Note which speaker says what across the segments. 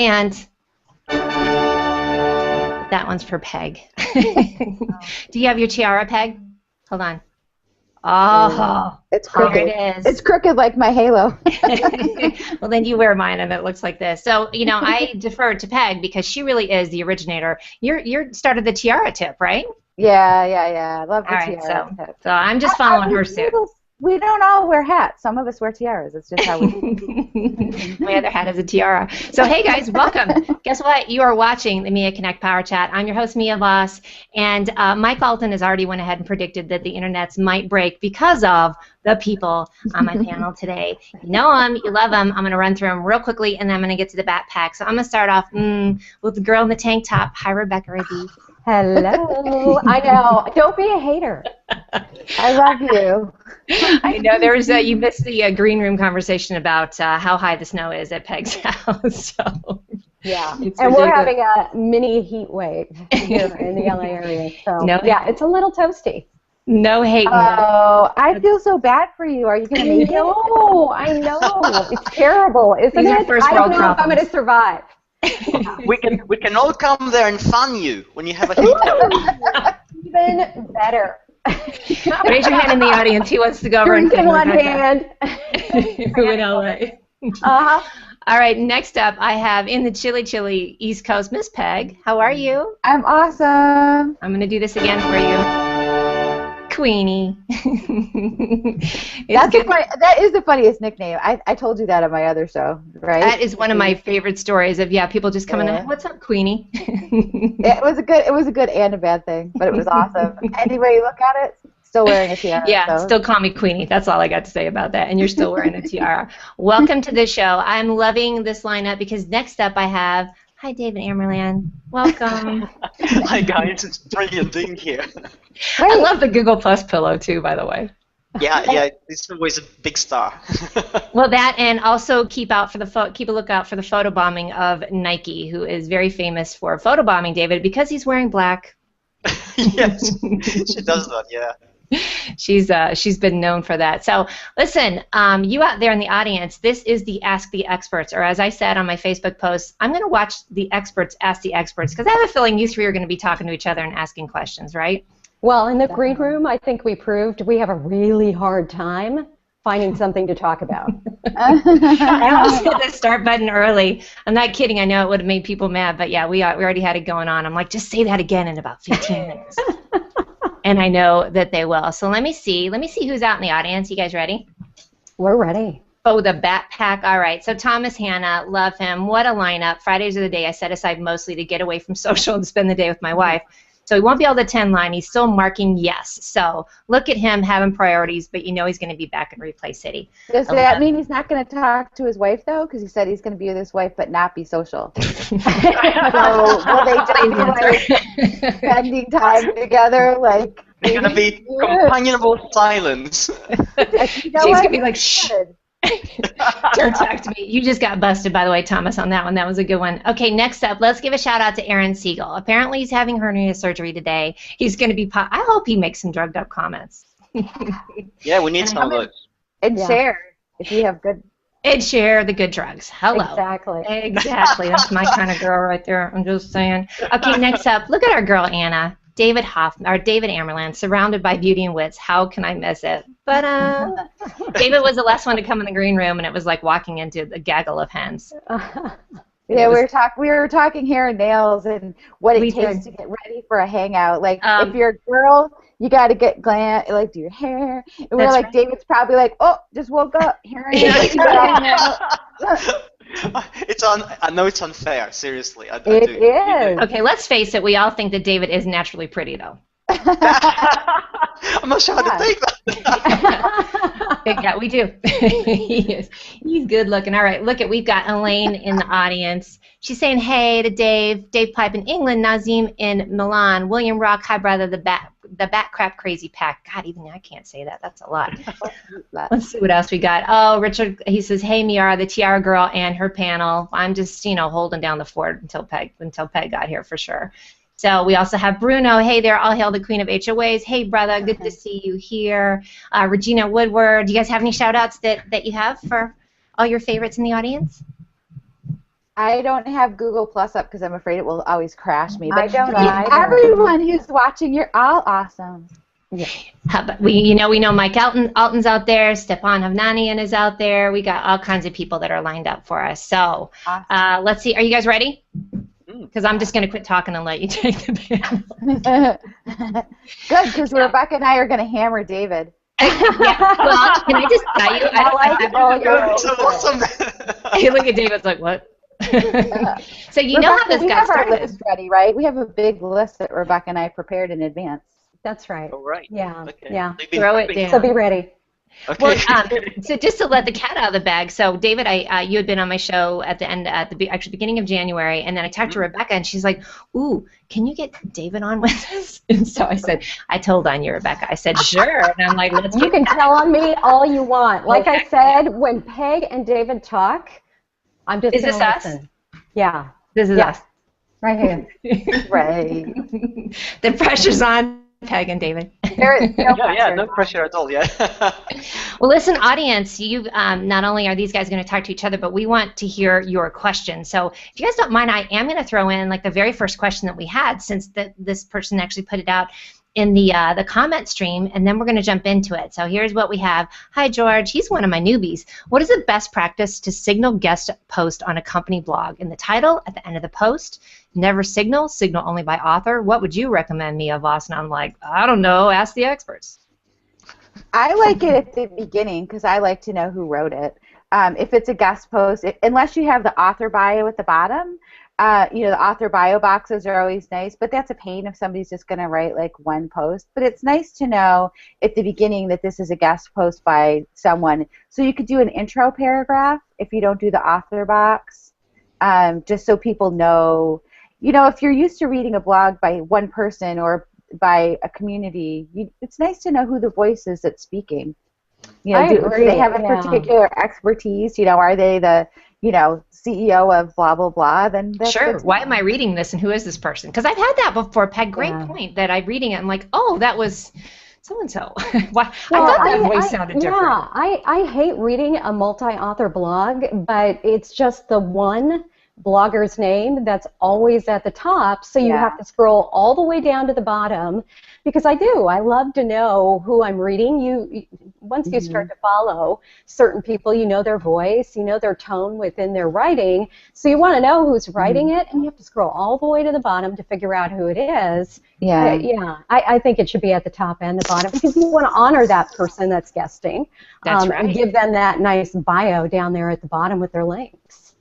Speaker 1: And that one's for Peg. Do you have your tiara, Peg? Hold on. Oh,
Speaker 2: it's crooked.
Speaker 1: There it is.
Speaker 2: It's crooked like my halo.
Speaker 1: Well, then you wear mine, and it looks like this. So, I defer to Peg because she really is the originator. You're started the tiara tip, right?
Speaker 2: Yeah. I love the tiara.
Speaker 1: So I'm just following her suit.
Speaker 2: We don't all wear hats. Some of us wear tiaras. It's just how we do.
Speaker 1: My other hat is a tiara. So, hey, guys, welcome. Guess what? You are watching the Mia Connect Power Chat. I'm your host, Mia Voss, and Mike Alton has already went ahead and predicted that the internets might break because of the people on my panel today. You know them. You love them. I'm going to run through them real quickly, and then I'm going to get to the backpack. So I'm going to start off with the girl in the tank top. Hi, Rebecca Reddy.
Speaker 3: Hello. I know. Don't be a hater.
Speaker 2: I love you.
Speaker 1: I know there was you missed the green room conversation about how high the snow is at Peg's house. So
Speaker 3: yeah, and we're having a mini heat wave here in the LA area. So yeah, it's a little toasty.
Speaker 1: No hate.
Speaker 2: Oh, I feel so bad for you. Are you going to make it?
Speaker 3: No, I know. It's terrible, isn't it? I don't know if I'm going to survive.
Speaker 4: We can all come there and fun you when you have a heat wave.
Speaker 3: Even better.
Speaker 1: Raise your hand in the audience. He wants to go over and
Speaker 3: in one hand.
Speaker 1: Who in LA?
Speaker 3: Uh-huh.
Speaker 1: All right, next up I have in the chilly East Coast, Miss Peg. How are you?
Speaker 2: I'm awesome.
Speaker 1: I'm going to do this again for you. Queenie.
Speaker 2: That is the funniest nickname. I told you that on my other show, right?
Speaker 1: That is one of my favorite stories of people just coming in. What's up, Queenie?
Speaker 2: It was a good and a bad thing, but it was awesome. Any way you look at it, still wearing a tiara.
Speaker 1: Yeah,
Speaker 2: so.
Speaker 1: Still call me Queenie. That's all I got to say about that. And you're still wearing a tiara. Welcome to the show. I'm loving this lineup because next up I have hi, David Amerland. Welcome.
Speaker 4: Hi, guys. It's brilliant being here.
Speaker 1: I love the Google Plus pillow, too, by the way.
Speaker 4: Yeah, it's always a big star.
Speaker 1: Well, that and also keep a lookout for the photobombing of Nike, who is very famous for photobombing David because he's wearing black.
Speaker 4: Yes, she does that, yeah.
Speaker 1: She's been known for that. So listen, you out there in the audience, this is the Ask the Experts, or as I said on my Facebook post, I'm going to watch the experts ask the experts because I have a feeling you three are going to be talking to each other and asking questions, right?
Speaker 3: Well, in the green room, I think we proved we have a really hard time finding something to talk about.
Speaker 1: I almost hit the start button early. I'm not kidding. I know it would have made people mad, but yeah, we already had it going on. I'm like, just say that again in about 15 minutes. And I know that they will. So let me see who's out in the audience. You guys ready?
Speaker 3: We're ready.
Speaker 1: Oh, the backpack. All right. So Thomas Hanna, love him. What a lineup. Fridays are the day I set aside mostly to get away from social and spend the day with my wife. So he won't be able to attend line. He's still marking yes. So look at him having priorities, but you know he's going to be back in Replay City.
Speaker 2: Does that mean he's not going to talk to his wife, though? Because he said he's going to be with his wife but not be social. So will they just be spending time together? Like,
Speaker 4: it's going to be companionable silence.
Speaker 1: She's going to be like, shh. Don't talk to me. You just got busted, by the way, Thomas, on that one. That was a good one. Okay, next up, let's give a shout out to Aaron Siegel. Apparently, he's having hernia surgery today. He's going to be. I hope he makes some drugged up comments.
Speaker 4: Yeah, we need some of those.
Speaker 2: And share if you have good.
Speaker 1: And share the good drugs. Hello.
Speaker 3: Exactly.
Speaker 1: That's my kind of girl right there. I'm just saying. Okay, next up, look at our girl Anna. David Amerland, surrounded by beauty and wits. How can I miss it? But David was the last one to come in the green room, and it was like walking into the gaggle of hens.
Speaker 2: Yeah, we were talking hair and nails and what it takes to get ready for a hangout. Like, if you're a girl, you got to get do your hair. And we're like, right. David's probably like, oh, just woke up, hair and nails.
Speaker 4: I know it's unfair. Seriously, I do.
Speaker 3: It is.
Speaker 1: Okay, let's face it. We all think that David is naturally pretty, though.
Speaker 4: I'm not sure how to take that.
Speaker 1: Yeah, we do. He's good looking. All right, we've got Elaine in the audience. She's saying hey to Dave Pipe in England, Nazim in Milan, William Rock, hi brother, the Bat Crap Crazy Pack. God, even I can't say that. That's a lot. Let's see what else we got. Oh, Richard, he says, hey Miara, the Tiara Girl and her panel. I'm just, holding down the fort until Peg got here for sure. So we also have Bruno. Hey there, all hail the queen of HOAs. Hey, brother, good to see you here. Regina Woodward. Do you guys have any shout-outs that you have for all your favorites in the audience?
Speaker 2: I don't have Google Plus up because I'm afraid it will always crash me. But
Speaker 3: I don't either.
Speaker 2: everyone who's watching, you're all awesome.
Speaker 1: Yeah. We know Mike Alton's out there. Stepan Havnanian is out there. We got all kinds of people that are lined up for us. So
Speaker 2: awesome.
Speaker 1: Let's see. Are you guys ready? Because I'm just going to quit talking and let you take the panel.
Speaker 2: Good, because Rebecca and I are going to hammer David.
Speaker 1: Yeah. Well, can I just tell you?
Speaker 4: So awesome.
Speaker 1: Hey, look at David's like, what? So you
Speaker 2: Rebecca,
Speaker 1: know how this got started.
Speaker 2: We have our list ready, right? We have a big list that Rebecca and I prepared in advance.
Speaker 3: That's right.
Speaker 4: All right.
Speaker 3: Yeah.
Speaker 4: Okay.
Speaker 3: Yeah.
Speaker 1: Throw it down.
Speaker 3: So be ready.
Speaker 4: Okay.
Speaker 1: Well, so just to let the cat out of the bag. So David, you had been on my show at the beginning of January, and then I talked to Rebecca, and she's like, "Ooh, can you get David on with us?" And so I told on you, Rebecca. I said, "Sure," and I'm like, "Let's."
Speaker 3: You can tell on me all you want. Like I said, when Peg and David talk, I'm just going to listen.
Speaker 1: Us?
Speaker 3: Yeah.
Speaker 1: This is us.
Speaker 3: Right here.
Speaker 2: Right.
Speaker 1: The pressure's on. Peg and David.
Speaker 2: There is no pressure.
Speaker 4: Yeah, no pressure at all, yeah.
Speaker 1: Well, listen, audience, you not only are these guys going to talk to each other, but we want to hear your questions. So if you guys don't mind, I am going to throw in like the very first question that we had, since this person actually put it out in the comment stream, and then we're going to jump into it. So here's what we have. Hi, George. He's one of my newbies. What is the best practice to signal guest post on a company blog? In the title, at the end of the post? Never signal only by author. What would you recommend, Mia Voss? And I'm like, I don't know. Ask the experts.
Speaker 2: I like it at the beginning because I like to know who wrote it. If it's a guest post, unless you have the author bio at the bottom, the author bio boxes are always nice, but that's a pain if somebody's just going to write like one post. But it's nice to know at the beginning that this is a guest post by someone. So you could do an intro paragraph if you don't do the author box, just so people know. If you're used to reading a blog by one person or by a community, it's nice to know who the voice is that's speaking. Do they have a particular expertise? Are they the CEO of blah blah blah? Then that's
Speaker 1: sure. Why am I reading this, and who is this person? Because I've had that before. Peg, great point. That I'm reading it, and like, oh, that was so and so. I thought that voice sounded different.
Speaker 3: Yeah, I hate reading a multi-author blog, but it's just the one blogger's name that's always at the top, so you have to scroll all the way down to the bottom, because I love to know who I'm reading. Once you start to follow certain people, you know their voice, you know their tone within their writing, so you want to know who's writing it, and you have to scroll all the way to the bottom to figure out who it is. I think it should be at the top and the bottom, because you want to honor that person that's guesting.
Speaker 1: That's right.
Speaker 3: And give them that nice bio down there at the bottom with their links.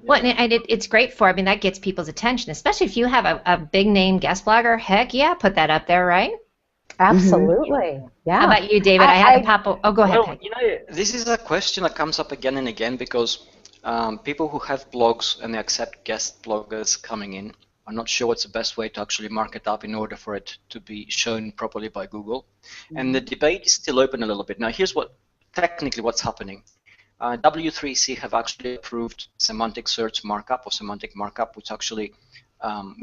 Speaker 1: Well, and it's great that gets people's attention, especially if you have a big name guest blogger. Heck yeah, put that up there, right?
Speaker 3: Absolutely. Yeah.
Speaker 1: How about you, David? I had to pop. Oh, go ahead.
Speaker 4: Well, this is a question that comes up again and again because people who have blogs and they accept guest bloggers coming in are not sure what's the best way to actually mark it up in order for it to be shown properly by Google. And the debate is still open a little bit. Now, here's technically what's happening. W3C have actually approved semantic search markup or semantic markup, which actually,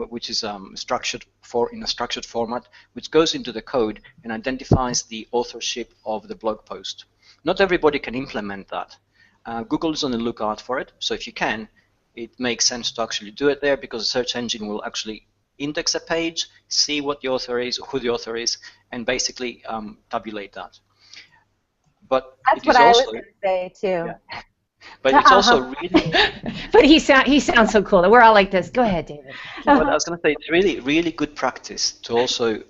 Speaker 4: which is structured in a structured format, which goes into the code and identifies the authorship of the blog post. Not everybody can implement that. Google is on the lookout for it, so if you can, it makes sense to actually do it there, because the search engine will actually index a page, see what the author is, who the author is, and basically tabulate that. But
Speaker 2: that's what I was going to say too.
Speaker 4: Yeah. But it's also really.
Speaker 1: But he sounds so cool. We're all like this. Go ahead, David.
Speaker 4: But I was going to say it's really good practice to also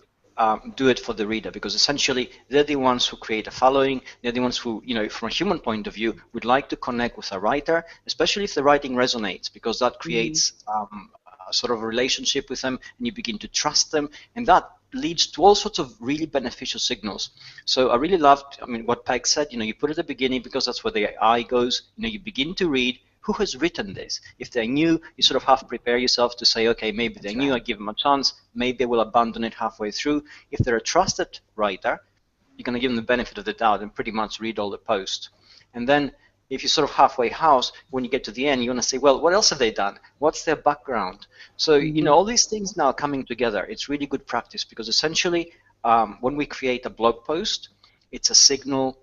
Speaker 4: do it for the reader, because essentially they're the ones who create a following. They're the ones who, from a human point of view, would like to connect with a writer, especially if the writing resonates, because that creates a sort of a relationship with them, and you begin to trust them, and that leads to all sorts of really beneficial signals. So I really loved, what Peg said. You put at the beginning, because that's where the eye goes. You begin to read who has written this. If they're new, you sort of half prepare yourself to say, okay, maybe they're new. I give them a chance. Maybe they will abandon it halfway through. If they're a trusted writer, you're going to give them the benefit of the doubt and pretty much read all the post. And then if you're sort of halfway house, when you get to the end, you want to say, well, what else have they done? What's their background? So, all these things now coming together, it's really good practice, because essentially when we create a blog post, it's a signal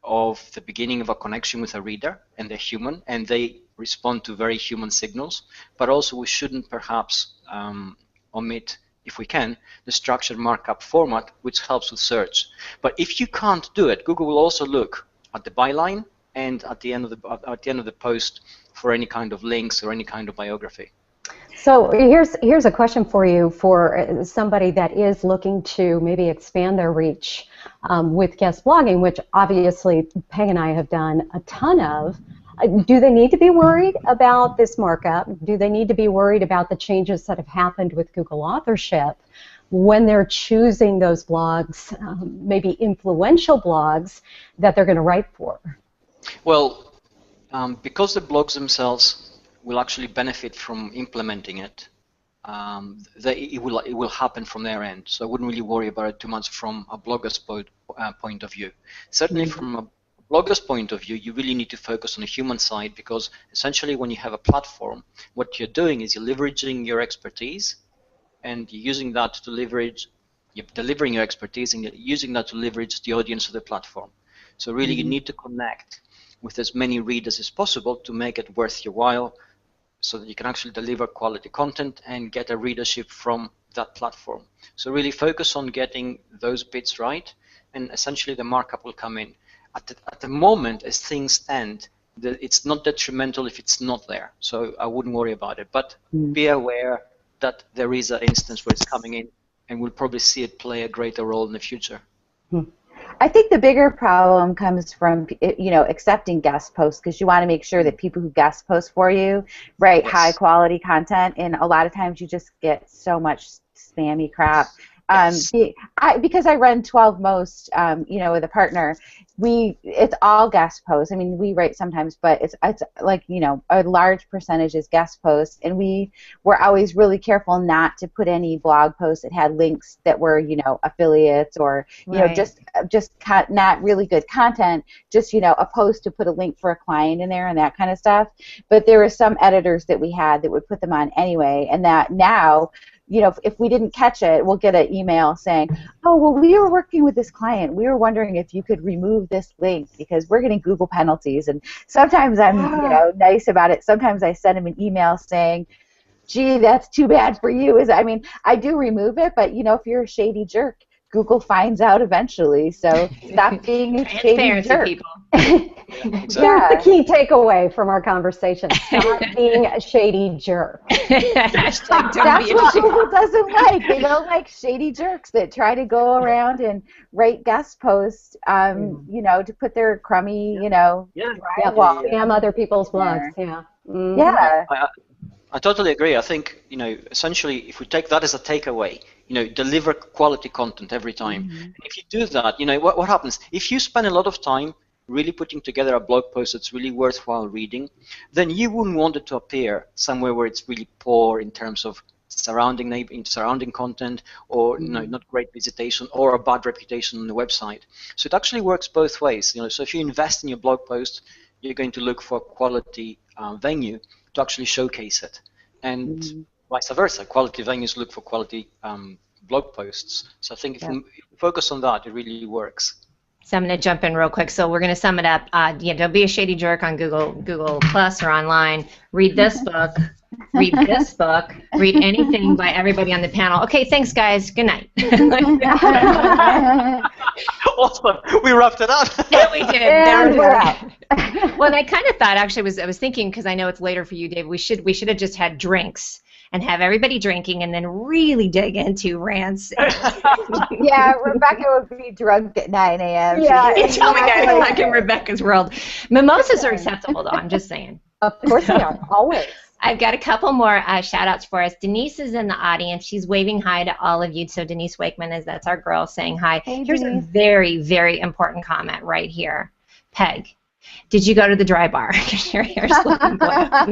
Speaker 4: of the beginning of a connection with a reader, and they're human, and they respond to very human signals, but also we shouldn't perhaps omit, if we can, the structured markup format, which helps with search. But if you can't do it, Google will also look at the byline and at the end of the post for any kind of links or any kind of biography.
Speaker 3: So here's a question for you, for somebody that is looking to maybe expand their reach with guest blogging, which obviously Peg and I have done a ton of. Do they need to be worried about this markup? Do they need to be worried about the changes that have happened with Google authorship when they're choosing those blogs, maybe influential blogs, that they're going to write for?
Speaker 4: Well, because the blogs themselves will actually benefit from implementing it, it will happen from their end. So I wouldn't really worry about it too much from a blogger's point of view. Certainly from a blogger's point of view, you really need to focus on the human side, because essentially when you have a platform, what you're doing is you're leveraging your expertise, and you're using that to leverage, you're delivering your expertise, and you're using that to leverage the audience of the platform. So really you need to connect with as many readers as possible to make it worth your while, so that you can actually deliver quality content and get a readership from that platform. So really focus on getting those bits right, and essentially the markup will come in. At the moment, as things stand, it's not detrimental if it's not there. So I wouldn't worry about it. But be aware that there is an instance where it's coming in, and we'll probably see it play a greater role in the future.
Speaker 2: I think the bigger problem comes from, accepting guest posts, because you want to make sure that people who guest post for you write high quality content, and a lot of times you just get so much spammy crap. Because I run 12 Most, with a partner, it's all guest posts. I mean, we write sometimes, but it's like, a large percentage is guest posts, and we're always really careful not to put any blog posts that had links that were, affiliates, or, just not really good content, just, a post to put a link for a client in there and that kind of stuff. But there were some editors that we had that would put them on anyway, and that now, if we didn't catch it, we'll get an email saying, oh, well, we were working with this client. We were wondering if you could remove this link because we're getting Google penalties. And sometimes I'm, nice about it. Sometimes I send them an email saying, gee, that's too bad for you. I do remove it, but, if you're a shady jerk, Google finds out eventually. So stop being a shady jerk.
Speaker 1: People.
Speaker 3: Here's the key takeaway from our conversation. Stop being a shady jerk.
Speaker 2: That's what Google doesn't like. They don't like shady jerks that try to go around and write guest posts, to put their crummy,
Speaker 3: spam other people's blogs.
Speaker 4: I totally agree. I think, essentially, if we take that as a takeaway, deliver quality content every time. And if you do that, what happens? If you spend a lot of time really putting together a blog post that's really worthwhile reading, then you wouldn't want it to appear somewhere where it's really poor in terms of surrounding content, or not great visitation, or a bad reputation on the website. So it actually works both ways. So if you invest in your blog post, you're going to look for a quality venue to actually showcase it, and vice versa. Quality venues look for quality blog posts. So I think if you focus on that, it really works.
Speaker 1: So I'm going to jump in real quick. So we're going to sum it up. Don't be a shady jerk on Google Plus or online. Read this book. Read this book. Read anything by everybody on the panel. Okay, thanks, guys. Good night.
Speaker 4: Awesome. We wrapped it up.
Speaker 1: Yeah, we did.
Speaker 3: And we're out.
Speaker 1: Well, and I kind of thought, actually, I was thinking, because I know it's later for you, Dave, we should have just had drinks and have everybody drinking, and then really dig into rants.
Speaker 2: Yeah, Rebecca would be drunk at 9 a.m.
Speaker 1: Yeah, it's only 9 o'clock in Rebecca's world. Mimosas are acceptable, though, I'm just saying.
Speaker 3: Of course they are, always.
Speaker 1: I've got a couple more shout-outs for us. Denise is in the audience. She's waving hi to all of you. So Denise Wakeman, that's our girl, saying hi.
Speaker 2: Hey,
Speaker 1: here's
Speaker 2: Denise.
Speaker 1: a very, very important comment right here. Peg, did you go to the dry bar? Your hair's looking good.
Speaker 2: I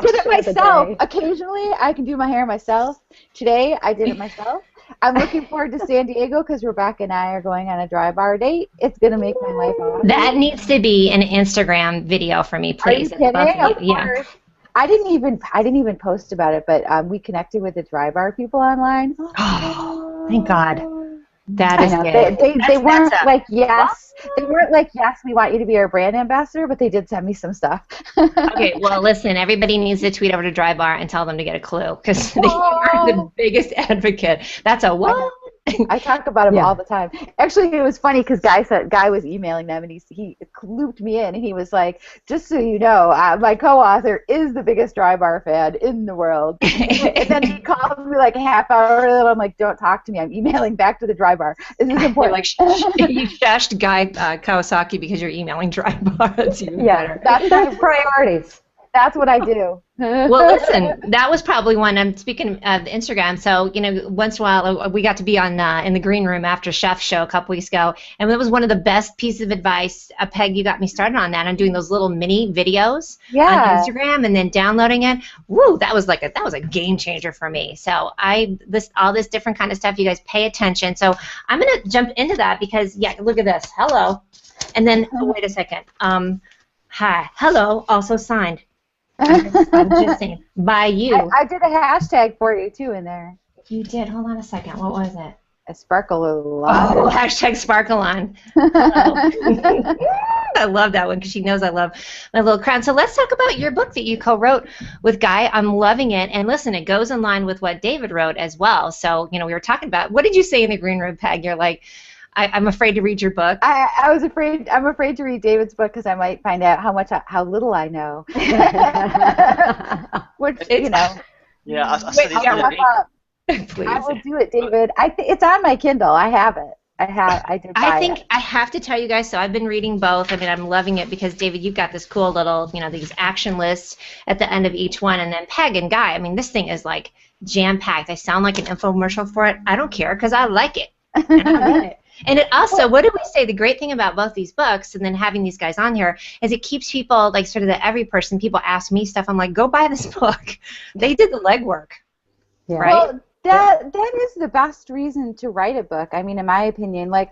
Speaker 2: did it myself. Occasionally, I can do my hair myself. Today, I did it myself. I'm looking forward to San Diego because Rebecca and I are going on a dry bar date. It's going to make my life awesome.
Speaker 1: That needs to be an Instagram video for me, please.
Speaker 2: Are you kidding? Of course. I didn't even post about it, but we connected with the dry bar people online.
Speaker 1: Oh, thank God. That is good.
Speaker 2: They weren't like, yes. They weren't like, yes, we want you to be our brand ambassador, but they did send me some stuff.
Speaker 1: Okay, well, listen, everybody needs to tweet over to Drybar and tell them to get a clue, because they are the biggest advocate. That's a what?
Speaker 2: I talk about him all the time. Actually, it was funny because Guy was emailing them, and he looped me in, and he was like, just so you know, my co-author is the biggest Drybar fan in the world. And then he called me like a half hour later. I'm like, don't talk to me. I'm emailing back to the Drybar. This is important.
Speaker 1: Like, you shushed Guy Kawasaki because you're emailing Drybar. That's even better.
Speaker 3: That's priorities.
Speaker 2: That's what I do.
Speaker 1: Well, listen, that was probably one. I'm speaking of Instagram, so once in a while we got to be on in the green room after Chef's show a couple weeks ago, and that was one of the best pieces of advice. Peg, you got me started on that. I'm doing those little mini videos on Instagram and then downloading it. Woo, that was a game changer for me. So all this different kind of stuff. You guys pay attention. So I'm gonna jump into that because look at this. Hello, and then wait a second. Hi, hello, also signed. I'm just saying, by you.
Speaker 2: I did a hashtag for you, too, in there.
Speaker 1: You did? Hold on a second. What was it?
Speaker 2: A sparkle on.
Speaker 1: Oh, hashtag sparkle on. I love that one because she knows I love my little crown. So let's talk about your book that you co-wrote with Guy. I'm loving it. And listen, it goes in line with what David wrote as well. So, we were talking about, what did you say in the green room, Peg? You're like, I'm afraid to read your book.
Speaker 2: I'm afraid to read David's book because I might find out how little I know. Which,
Speaker 4: Yeah,
Speaker 2: I will do it, David. It's on my Kindle. I have it. I
Speaker 1: have to tell you guys, so I've been reading both. I mean, I'm loving it because, David, you've got this cool little, these action lists at the end of each one. And then Peg and Guy, I mean, this thing is like jam-packed. I sound like an infomercial for it. I don't care because I like it. And I love it. And it also, what did we say? The great thing about both these books and then having these guys on here is it keeps people, like sort of the every person, people ask me stuff. I'm like, go buy this book. They did the legwork, right?
Speaker 2: Well, that is the best reason to write a book. I mean, in my opinion, like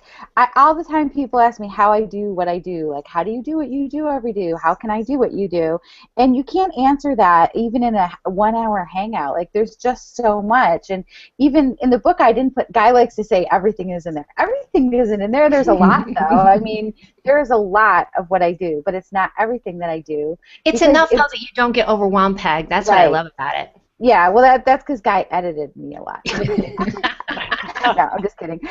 Speaker 2: all the time people ask me how I do what I do. Like, how do you do what you do every day? How can I do what you do? And you can't answer that even in a 1 hour hangout. Like, there's just so much. And even in the book, I didn't put. Guy likes to say everything is in there. Everything isn't in there. There's a lot, though. I mean, there's a lot of what I do, but it's not everything that I do.
Speaker 1: It's enough though that you don't get overwhelmed, Peg. That's what I love about it.
Speaker 2: Yeah, well, that's because Guy edited me a lot. No, I'm just kidding.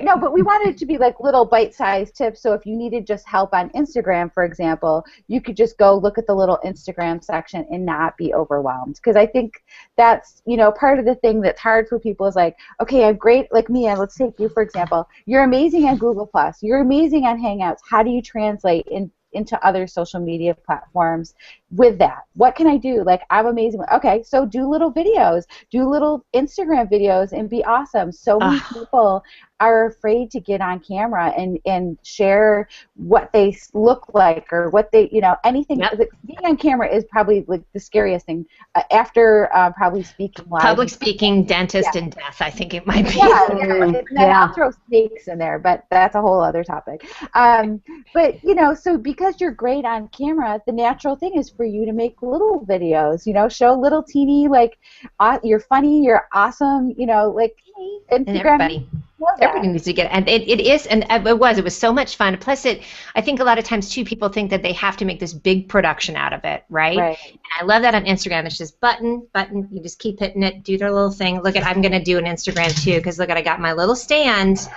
Speaker 2: No, but we wanted it to be like little bite-sized tips, so if you needed just help on Instagram, for example, you could just go look at the little Instagram section and not be overwhelmed. Because I think that's, part of the thing that's hard for people is like, okay, I'm great, like me, and let's take you, for example. You're amazing on Google+. You're amazing on Hangouts. How do you translate into other social media platforms with that? What can I do? Like, I'm amazing. Okay, so do little videos, do little Instagram videos, and be awesome. So many people are afraid to get on camera and share what they look like or what they, anything. Yep. Being on camera is probably like the scariest thing after probably speaking live.
Speaker 1: Public speaking, dentist, and death, I think it might be.
Speaker 2: I'll throw snakes in there, but that's a whole other topic. But, so because you're great on camera, the natural thing is for you to make little videos, show little teeny, like, you're funny, you're awesome, like,
Speaker 1: and everybody needs to get it. And it was so much fun. Plus, I think a lot of times too, people think that they have to make this big production out of it, right? And I love that on Instagram. It's just button. You just keep hitting it, do their little thing. Look I'm going to do an Instagram too, because look I got my little stand.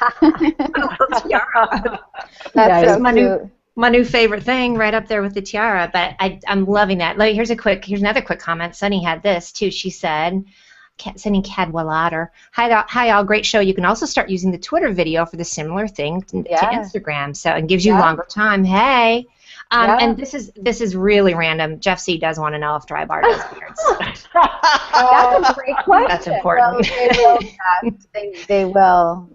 Speaker 1: That's my new favorite thing, right up there with the tiara. But I'm loving that. Here's another quick comment. Sunny had this too. She said, sending Cadwallader. Hi all, great show. You can also start using the Twitter video for the similar thing to Instagram, so it gives you longer time. Hey, and this is really random. Jeff C does want to know if Drybar does beards.
Speaker 2: That's a great question.
Speaker 1: That's important.
Speaker 2: Well, they will.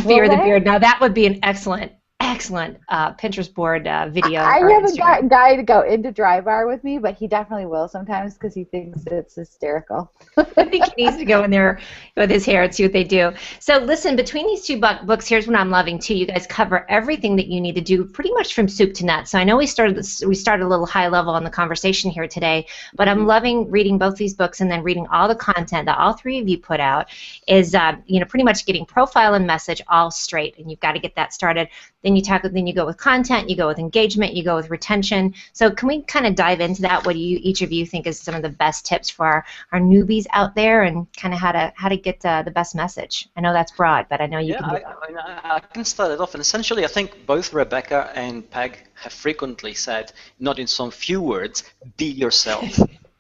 Speaker 1: Fear the beard. Now that would be an excellent excellent Pinterest board video.
Speaker 2: I haven't gotten Guy to go into Drybar with me, but he definitely will sometimes because he thinks it's hysterical.
Speaker 1: I think he needs to go in there with his hair and see what they do. So listen, between these two books, here's what I'm loving too. You guys cover everything that you need to do pretty much from soup to nuts. So I know we started a little high level on the conversation here today, but I'm loving reading both these books and then reading all the content that all three of you put out. Is pretty much getting profile and message all straight, and you've got to get that started. Then you go with content, you go with engagement, you go with retention. So can we kind of dive into that? What do each of you think is some of the best tips for our newbies out there, and kind of how to get the best message? I know that's broad, but I know you can do it.
Speaker 4: I can start it off, and essentially I think both Rebecca and Peg have frequently said, not in some few words, be yourself.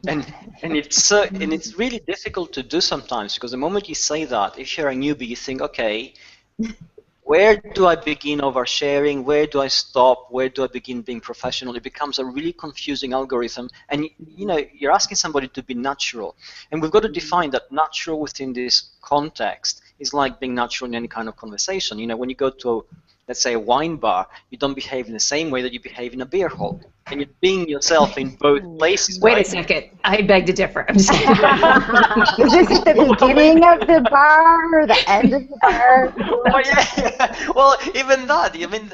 Speaker 4: And it's really difficult to do sometimes, because the moment you say that, if you're a newbie, you think, okay, where do I begin oversharing? Where do I stop? Where do I begin being professional? It becomes a really confusing algorithm, and you're asking somebody to be natural, and we've got to define that natural within this context is like being natural in any kind of conversation. When you go to, let's say, a wine bar, you don't behave in the same way that you behave in a beer hall. And you're being yourself in both places.
Speaker 1: Wait
Speaker 4: right?
Speaker 1: a second. I beg to differ. I'm just kidding.
Speaker 2: Is this at the beginning of the bar or the end of the bar?
Speaker 4: Oh, yeah. Well, even that. I mean,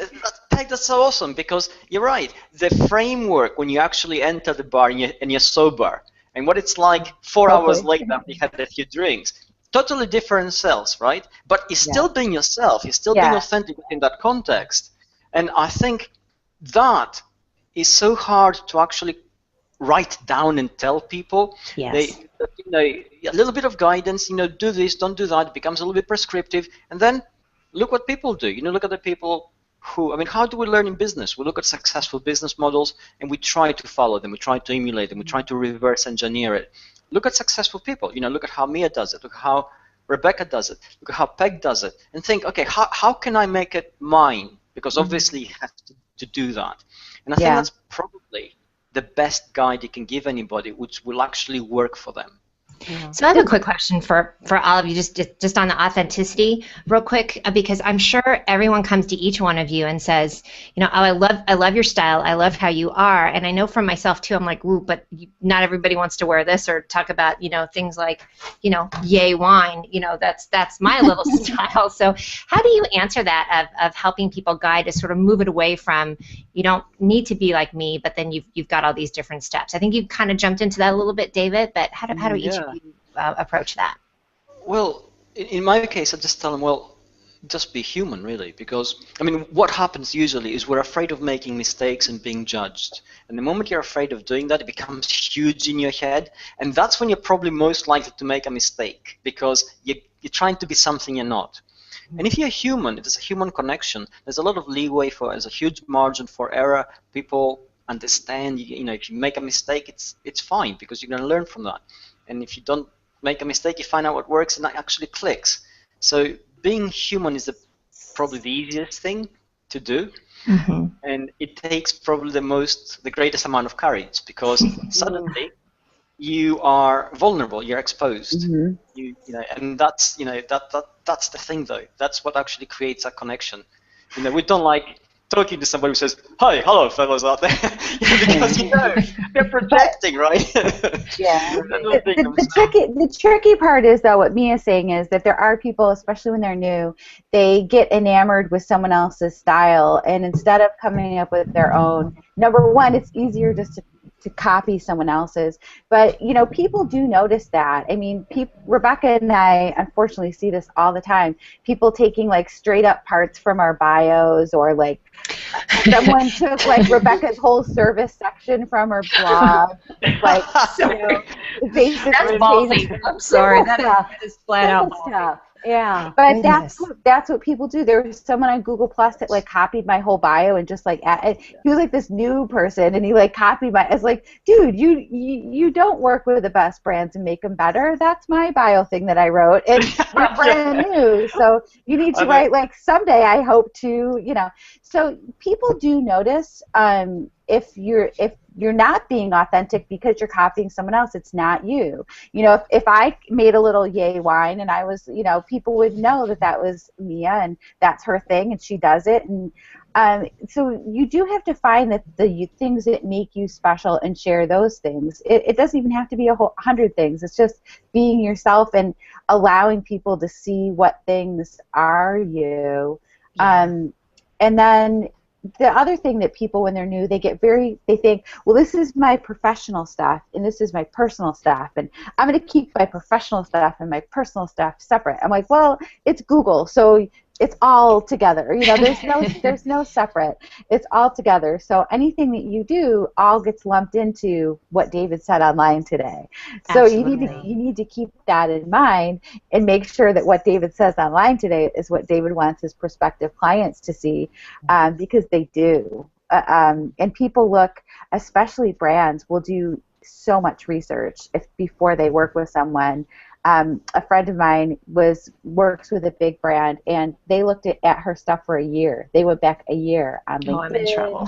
Speaker 4: that's so awesome, because you're right. The framework when you actually enter the bar and you're sober, and what it's like 4 hours later after you had a few drinks. Totally different selves, right? But you're still being yourself. You're still being authentic in that context. And I think that is so hard to actually write down and tell people.
Speaker 1: Yes.
Speaker 4: A little bit of guidance, do this, don't do that. It becomes a little bit prescriptive. And then look what people do. Look at the people who, how do we learn in business? We look at successful business models and we try to follow them. We try to emulate them. We try to reverse engineer it. Look at successful people. Look at how Mia does it. Look at how Rebecca does it. Look at how Peg does it. And think, okay, how can I make it mine? Because obviously you have to do that. And I think that's probably the best guide you can give anybody, which will actually work for them.
Speaker 1: Yeah. So I have a quick question for all of you, just on the authenticity, real quick, because I'm sure everyone comes to each one of you and says, oh, I love your style, I love how you are, and I know for myself too, I'm like, ooh, but not everybody wants to wear this or talk about, things like, yay wine, that's my little style. So how do you answer that of helping people guide to sort of move it away from, you don't need to be like me, but then you've got all these different steps? I think you've kind of jumped into that a little bit, David, but how do each of you approach that?
Speaker 4: Well, in my case, I just tell them, well, just be human, really, because, what happens usually is we're afraid of making mistakes and being judged. And the moment you're afraid of doing that, it becomes huge in your head, and that's when you're probably most likely to make a mistake, because you're trying to be something you're not. And if you're human, if there's a human connection, there's a lot of leeway there's a huge margin for error. People understand, if you make a mistake, it's fine, because you're going to learn from that. And if you don't make a mistake, you find out what works, and that actually clicks. So being human is probably the easiest thing to do, and it takes probably the greatest amount of courage, because suddenly you are vulnerable, you're exposed, and that's that's the thing, though. That's what actually creates a connection. We don't like talking to somebody who says, "Hi, hello, fellows out there," because they're projecting, right?
Speaker 2: Yeah. The tricky part is, though, what Mia's saying is that there are people, especially when they're new, they get enamored with someone else's style, and instead of coming up with their own, number one, it's easier just to copy someone else's. But people do notice that. Rebecca and I unfortunately see this all the time. People taking like straight up parts from our bios, or like someone took like Rebecca's whole service section from her blog. Like, basically,
Speaker 1: that's ballsy. I'm sorry. That is flat out
Speaker 2: stuff. Yeah, but that's what people do. There was someone on Google Plus that like copied my whole bio and just like he was like this new person, and he like copied my. It's like, dude, you don't work with the best brands and make them better. That's my bio thing that I wrote, and you're brand new, so you need to write like someday I hope to, So people do notice if you're not being authentic because you're copying someone else. It's not you. If I made a little yay wine and I was, people would know that was Mia and that's her thing and she does it. And So you do have to find that the things that make you special and share those things. It doesn't even have to be 100 things. It's just being yourself and allowing people to see what things are you. Yeah. And then the other thing that people, when they're new, they think, well, this is my professional stuff and this is my personal stuff, and I'm going to keep my professional stuff and my personal stuff separate. I'm like, well, it's Google, so it's all together. You know, there's no separate. It's all together. So anything that you do all gets lumped into what David said online today. So you need to keep that in mind and make sure that what David says online today is what David wants his prospective clients to see, because they do. And people look, especially brands, will do so much research before they work with someone. A friend of mine works with a big brand, and they looked at her stuff for a year. They went back a year on LinkedIn,
Speaker 1: I'm in trouble.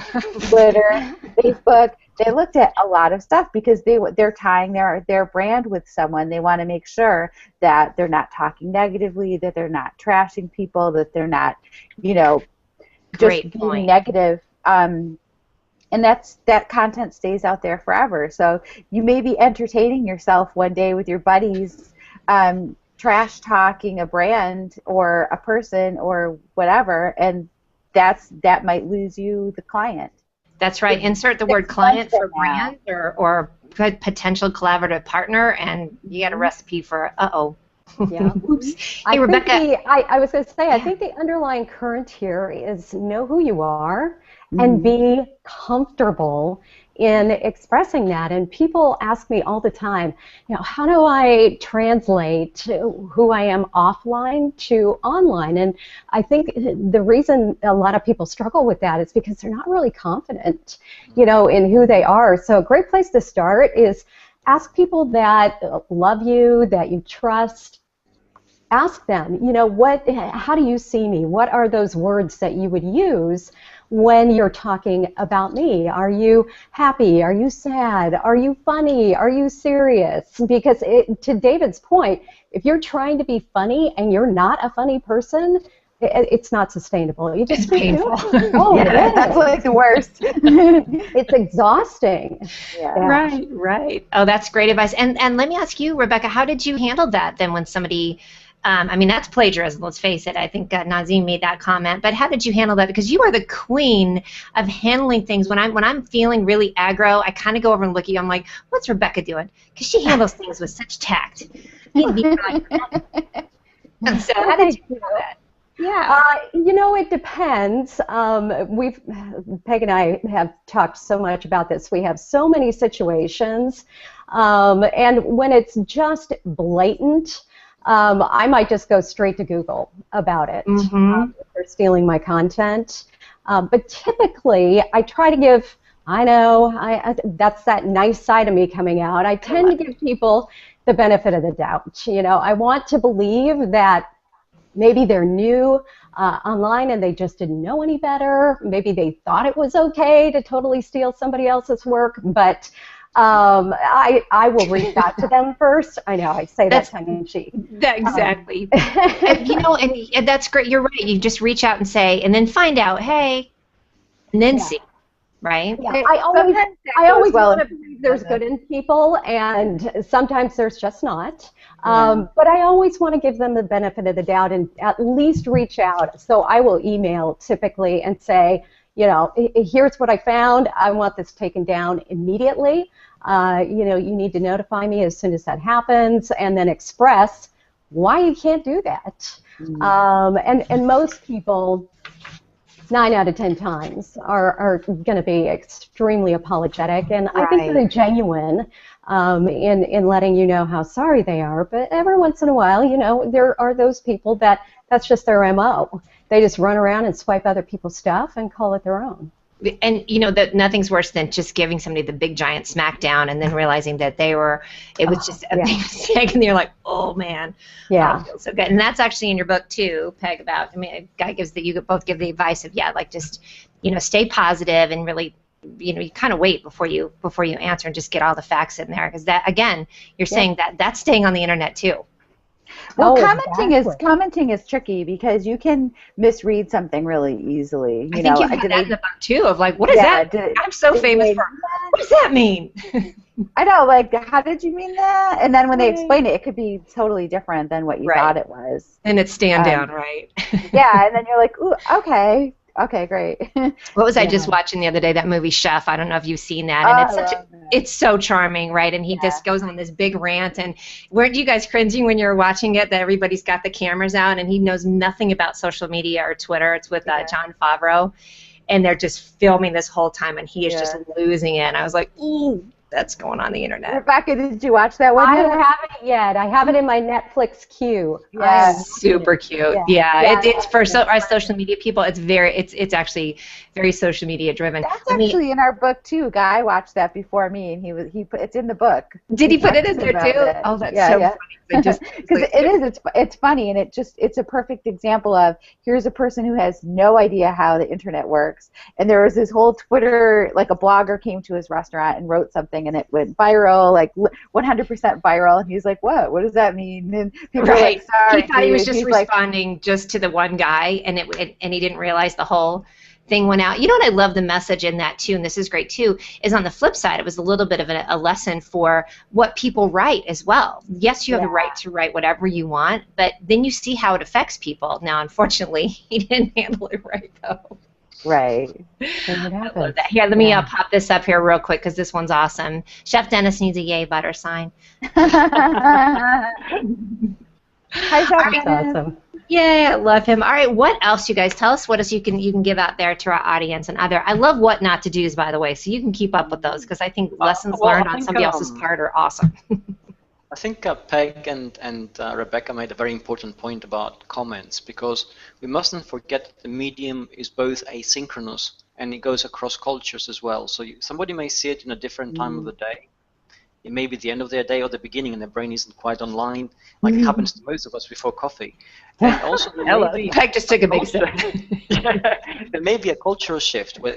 Speaker 2: Twitter, Facebook. They looked at a lot of stuff because they're tying their brand with someone. They want to make sure that they're not talking negatively, that they're not trashing people, that they're not, just being negative. And that content stays out there forever. So you may be entertaining yourself one day with your buddies, trash talking a brand or a person or whatever, and that might lose you the client.
Speaker 1: That's right. Insert the word client for brand or potential collaborative partner, and you get a recipe for
Speaker 3: Yeah.
Speaker 1: Oops. Hey,
Speaker 3: Rebecca. I was going to say, I think the underlying current here is know who you are and be comfortable in expressing that. And people ask me all the time, how do I translate who I am offline to online? And I think the reason a lot of people struggle with that is because they're not really confident, in who they are. So a great place to start is ask people that love you, that you trust. Ask them, how do you see me? What are those words that you would use when you're talking about me? Are you happy? Are you sad? Are you funny? Are you serious? Because to David's point, if you're trying to be funny and you're not a funny person, it's not sustainable. You just
Speaker 1: it's painful.
Speaker 2: That's like the worst.
Speaker 3: It's exhausting.
Speaker 1: Yeah. Right. Oh, that's great advice. And let me ask you, Rebecca, how did you handle that then when somebody, that's plagiarism, let's face it. I think Nazim made that comment. But how did you handle that? Because you are the queen of handling things. When I'm feeling really aggro, I kind of go over and look at you. I'm like, what's Rebecca doing? Because she handles things with such tact. And so how did you do that?
Speaker 3: Yeah. It depends. Peg and I have talked so much about this. We have so many situations, and when it's just blatant, I might just go straight to Google about it. If they're stealing my content. But typically, I try to give, that's that nice side of me coming out. I tend to give people the benefit of the doubt. I want to believe that maybe they're new online and they just didn't know any better. Maybe they thought it was okay to totally steal somebody else's work, but I will reach out to them first. I know, I say that tongue in cheek.
Speaker 1: Exactly. And that's great. You're right. You just reach out and say, and then find out, hey, and then see. Right?
Speaker 3: Yeah. I always want to believe there's good in people, and sometimes there's just not. But I always want to give them the benefit of the doubt and at least reach out. So I will email typically and say, here's what I found. I want this taken down immediately. You need to notify me as soon as that happens, and then express why you can't do that. And most people, 9 out of 10 times, are going to be extremely apologetic, and I think they're genuine in letting you know how sorry they are. But every once in a while, there are those people that's just their MO. They just run around and swipe other people's stuff and call it their own.
Speaker 1: And that nothing's worse than just giving somebody the big giant smackdown and then realizing that it was just a big mistake, and you're like, oh man, I feel so good. And that's actually in your book too, Peg, about, a guy you both give the advice of just stay positive and really you kind of wait before you answer and just get all the facts in there, because that, again, you're saying that's staying on the internet too.
Speaker 2: Well, commenting is tricky because you can misread something really easily.
Speaker 1: I think you've had that in the book too. Of like, what is that? I'm so famous for. What does that mean?
Speaker 2: I know, like, how did you mean that? And then when they explain it, it could be totally different than what you thought it was.
Speaker 1: And it's stand down, right?
Speaker 2: Yeah, and then you're like, ooh, okay. Okay, great.
Speaker 1: What was I just watching the other day? That movie Chef. I don't know if you've seen that, and it's so charming, right? And he just goes on this big rant. And weren't you guys cringing when you were watching it? That everybody's got the cameras out, and he knows nothing about social media or Twitter. It's with Jon Favreau, and they're just filming this whole time, and he is just losing it. And I was like, ooh. That's going on the internet.
Speaker 2: Rebecca, did you watch that one?
Speaker 3: I haven't yet. I have it in my Netflix queue.
Speaker 1: Yeah, super cute. Yeah. It's for our social media people. It's actually very social media driven.
Speaker 2: That's actually in our book too. Guy watched that before me, and it's in the book.
Speaker 1: Did he put it in there too? Oh, that's so funny.
Speaker 2: Because it's funny, and it's a perfect example of here's a person who has no idea how the internet works, and there was this whole Twitter, like a blogger came to his restaurant and wrote something, and it went viral, like 100% viral, and he's like, what does that mean? And people were like, sorry,
Speaker 1: he thought he was just responding just to the one guy, and he didn't realize the whole thing went out. You know what I love the message in that too, and this is great too, is on the flip side, it was a little bit of a lesson for what people write as well. Yes, you have the right to write whatever you want, but then you see how it affects people. Now, unfortunately, he didn't handle it right though.
Speaker 2: Right.
Speaker 1: I love that. Here, let me pop this up here real quick because this one's awesome. Chef Dennis needs a yay butter sign.
Speaker 2: Hi, Chef Dennis.
Speaker 3: Awesome.
Speaker 1: Yeah, I love him. All right, what else, you guys? Tell us what else you can give out there to our audience and other. I love what not to do's, by the way, so you can keep up with those because I think lessons learned on somebody else's part are awesome.
Speaker 4: I think Peg and Rebecca made a very important point about comments, because we mustn't forget that the medium is both asynchronous and it goes across cultures as well. So somebody may see it in a different time of the day. It may be the end of their day or the beginning, and their brain isn't quite online, like it happens to most of us before coffee. And also,
Speaker 1: Peg just took a big sip.
Speaker 4: There may be a cultural shift where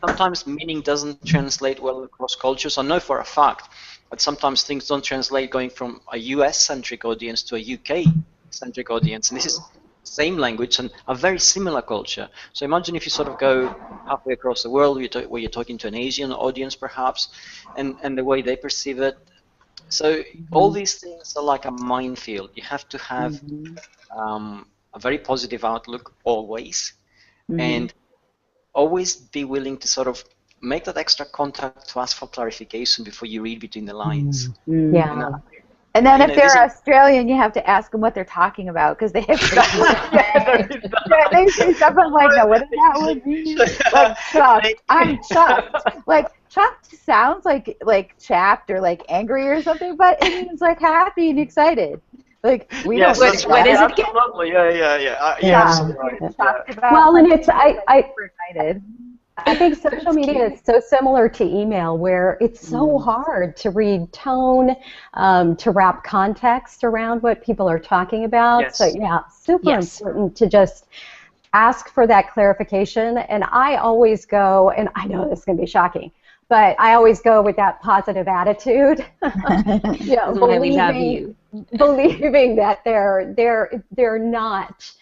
Speaker 4: sometimes meaning doesn't translate well across cultures. I know for a fact that sometimes things don't translate going from a US-centric audience to a UK-centric audience, and this is same language and a very similar culture. So imagine if you sort of go halfway across the world where you're talking to an Asian audience perhaps, and the way they perceive it. So all these things are like a minefield. You have to have a very positive outlook always, and always be willing to sort of make that extra contact to ask for clarification before you read between the lines.
Speaker 3: Yeah.
Speaker 2: And then if they're Australian, you have to ask them what they're talking about, because they have they say something like, no, what does that word mean? Like chuffed. I'm chuffed. Like chuffed sounds like chapped or like angry or something, but it means like happy and excited. Like we don't.
Speaker 1: What is it again?
Speaker 4: Absolutely. Yeah. Absolutely right.
Speaker 3: Well, and it's excited. I think social media is so similar to email, where it's so hard to read tone, to wrap context around what people are talking about.
Speaker 4: Yes.
Speaker 3: So yeah, super important to just ask for that clarification. And I always go, and I know this is going to be shocking, but I always go with that positive attitude. Believing that they're not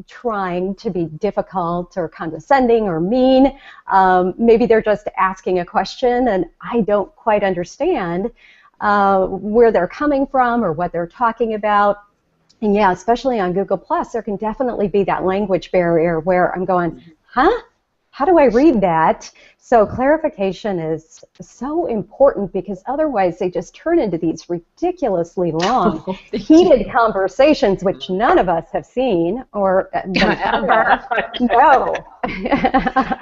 Speaker 3: trying to be difficult or condescending or mean. Maybe they're just asking a question and I don't quite understand where they're coming from or what they're talking about. And yeah, especially on Google+, there can definitely be that language barrier where I'm going, huh? How do I read that? So clarification is so important, because otherwise they just turn into these ridiculously long, heated conversations, which none of us have seen or ever. No.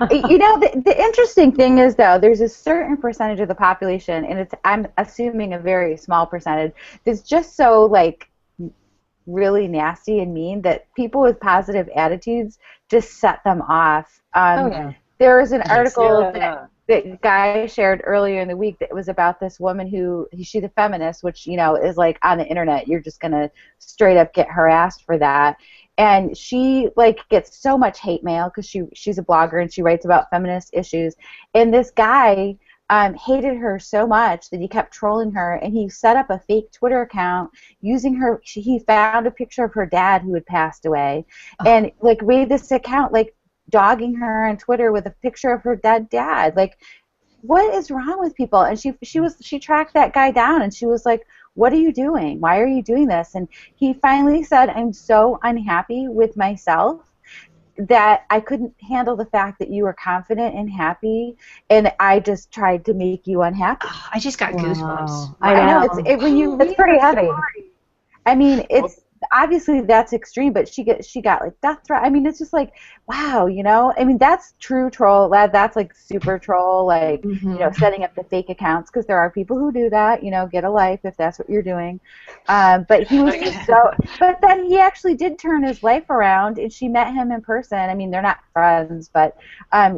Speaker 2: The interesting thing is, though, there's a certain percentage of the population, and I'm assuming a very small percentage, that's just so like really nasty and mean that people with positive attitudes just set them off. There was an article that Guy shared earlier in the week that was about this woman she's a feminist, which, is like on the internet, you're just going to straight up get harassed for that. And she gets so much hate mail because she's a blogger and she writes about feminist issues. And this guy hated her so much that he kept trolling her, and he set up a fake Twitter account using her. He found a picture of her dad who had passed away, and like made this account like dogging her on Twitter with a picture of her dead dad. Like, what is wrong with people? And she tracked that guy down, and she was like, what are you doing? Why are you doing this? And he finally said, I'm so unhappy with myself that I couldn't handle the fact that you were confident and happy, and I just tried to make you unhappy.
Speaker 1: Oh, I just got goosebumps.
Speaker 2: I know. When you read
Speaker 3: it's pretty heavy.
Speaker 2: Story, I mean, it's obviously that's extreme, but she got like death threat. I mean, it's just like, wow, you know. I mean, that's true troll. That's like super troll, like you know, setting up the fake accounts, because there are people who do that. You know, get a life if that's what you're doing. But he was just so. But then he actually did turn his life around, and she met him in person. I mean, they're not friends, but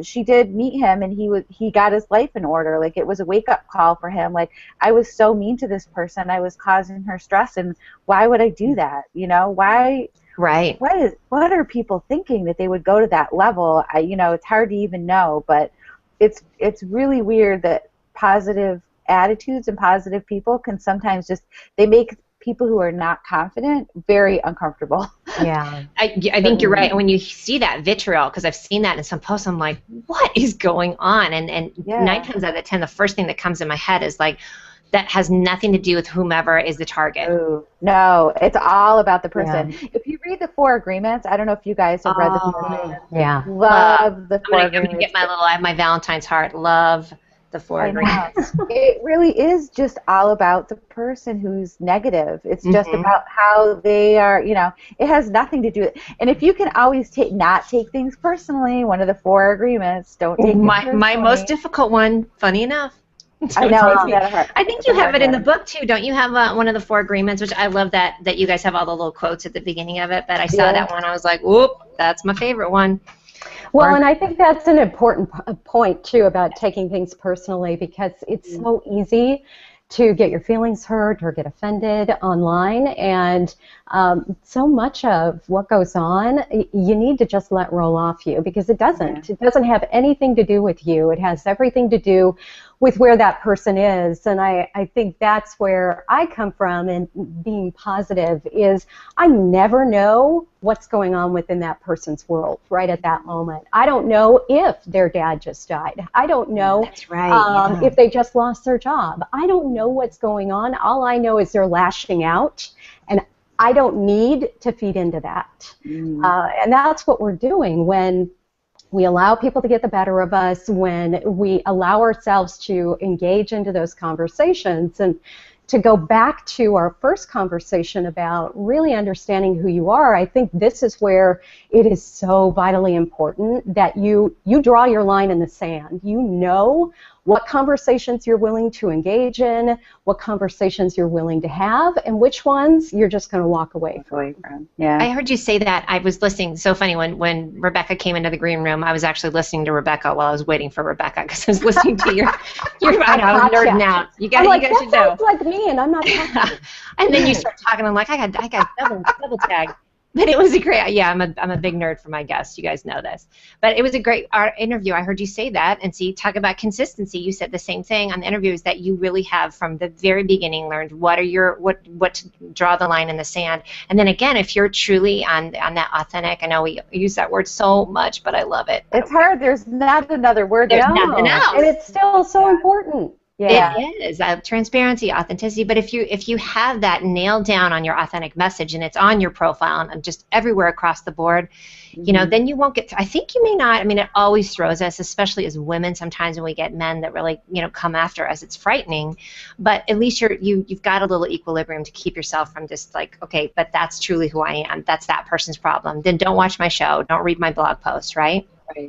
Speaker 2: she did meet him, and he got his life in order. Like, it was a wake up call for him. Like, I was so mean to this person. I was causing her stress, and why would I do that? You know, why?
Speaker 1: Right.
Speaker 2: What are people thinking that they would go to that level? You know, it's hard to even know, but it's really weird that positive attitudes and positive people can sometimes they make people who are not confident very uncomfortable.
Speaker 1: Yeah. I think you're right. And when you see that vitriol, because I've seen that in some posts, I'm like, what is going on? And 9 times out of 10, the first thing that comes in my head is like, that has nothing to do with whomever is the target.
Speaker 2: Ooh, no, it's all about the person. Yeah. If you read the 4 Agreements, I don't know if you guys have read the 4 Agreements.
Speaker 3: Yeah.
Speaker 2: Love the 4 Agreements.
Speaker 1: I'm going to get I have my Valentine's heart. Love the 4 Agreements.
Speaker 2: It really is just all about the person who's negative. It's just about how they are, you know, it has nothing to do with, and if you can always not take things personally, one of the 4 Agreements, don't take
Speaker 1: my most difficult one, funny enough.
Speaker 2: I know.
Speaker 1: I think you have it in the book too, don't you? Have one of the 4 Agreements, which I love that you guys have all the little quotes at the beginning of it. But I saw that one, I was like, whoop, that's my favorite one.
Speaker 3: Well, and I think that's an important point too about taking things personally, because it's so easy to get your feelings hurt or get offended online, and so much of what goes on you need to just let roll off you, because it doesn't have anything to do with you. It has everything to do with where that person is. And I think that's where I come from, and being positive is I never know what's going on within that person's world right at that moment. I don't know if their dad just died. I don't know
Speaker 1: that's right.
Speaker 3: If they just lost their job. I don't know what's going on. All I know is they're lashing out, and I don't need to feed into that. And that's what we're doing when we allow people to get the better of us, when we allow ourselves to engage into those conversations. And to go back to our first conversation about really understanding who you are, I think this is where it is so vitally important that you draw your line in the sand. You know what conversations you're willing to engage in, what conversations you're willing to have, and which ones you're just going to walk away from.
Speaker 2: Yeah.
Speaker 1: I heard you say that. I was listening. So funny, when Rebecca came into the green room, I was actually listening to Rebecca while I was waiting for Rebecca, because I was listening to your I was nerding out. You guys should know.
Speaker 3: That sounds like me, and I'm not talking.
Speaker 1: And then you start talking. I'm like, I got double tag. But it was a great, I'm a big nerd for my guests. You guys know this. But it was a great interview. I heard you say that, and talk about consistency. You said the same thing on the interview, is that you really have from the very beginning learned what to draw the line in the sand. And then again, if you're truly on that authentic, I know we use that word so much, but I love it.
Speaker 2: It's hard. There's not another word.
Speaker 1: There's nothing else.
Speaker 3: And it's still so important.
Speaker 1: Yeah. It is transparency, authenticity. But if you have that nailed down on your authentic message, and it's on your profile and just everywhere across the board, you know, then you won't get. I think you may not. I mean, it always throws us, especially as women. Sometimes when we get men that really, you know, come after us, it's frightening. But at least you've got a little equilibrium to keep yourself from just like, okay, but that's truly who I am. That's that person's problem. Then don't watch my show. Don't read my blog post. Right.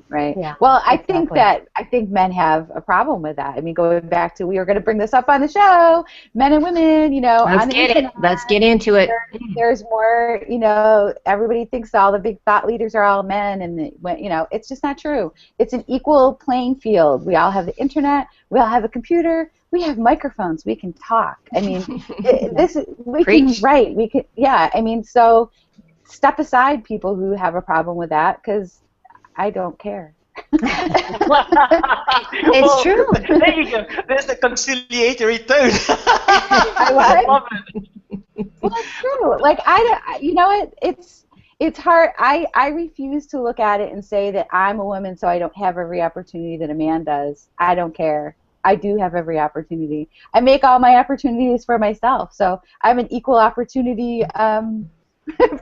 Speaker 2: Right. Yeah, well, I think men have a problem with that. I mean, going back to, we were going to bring this up on the show, men and women, you know.
Speaker 1: Let's get into it.
Speaker 2: There's more, you know, everybody thinks all the big thought leaders are all men, and, you know, it's just not true. It's an equal playing field. We all have the internet. We all have a computer. We have microphones. We can talk. I mean,
Speaker 1: Preach.
Speaker 2: We can, yeah. I mean, so step aside, people who have a problem with that, because I don't care.
Speaker 1: It's true.
Speaker 4: There you go. There's the conciliatory tone.
Speaker 2: I love it. Well, it's true. Like you know, it's hard. I refuse to look at it and say that I'm a woman, so I don't have every opportunity that a man does. I don't care. I do have every opportunity. I make all my opportunities for myself, so I'm an equal opportunity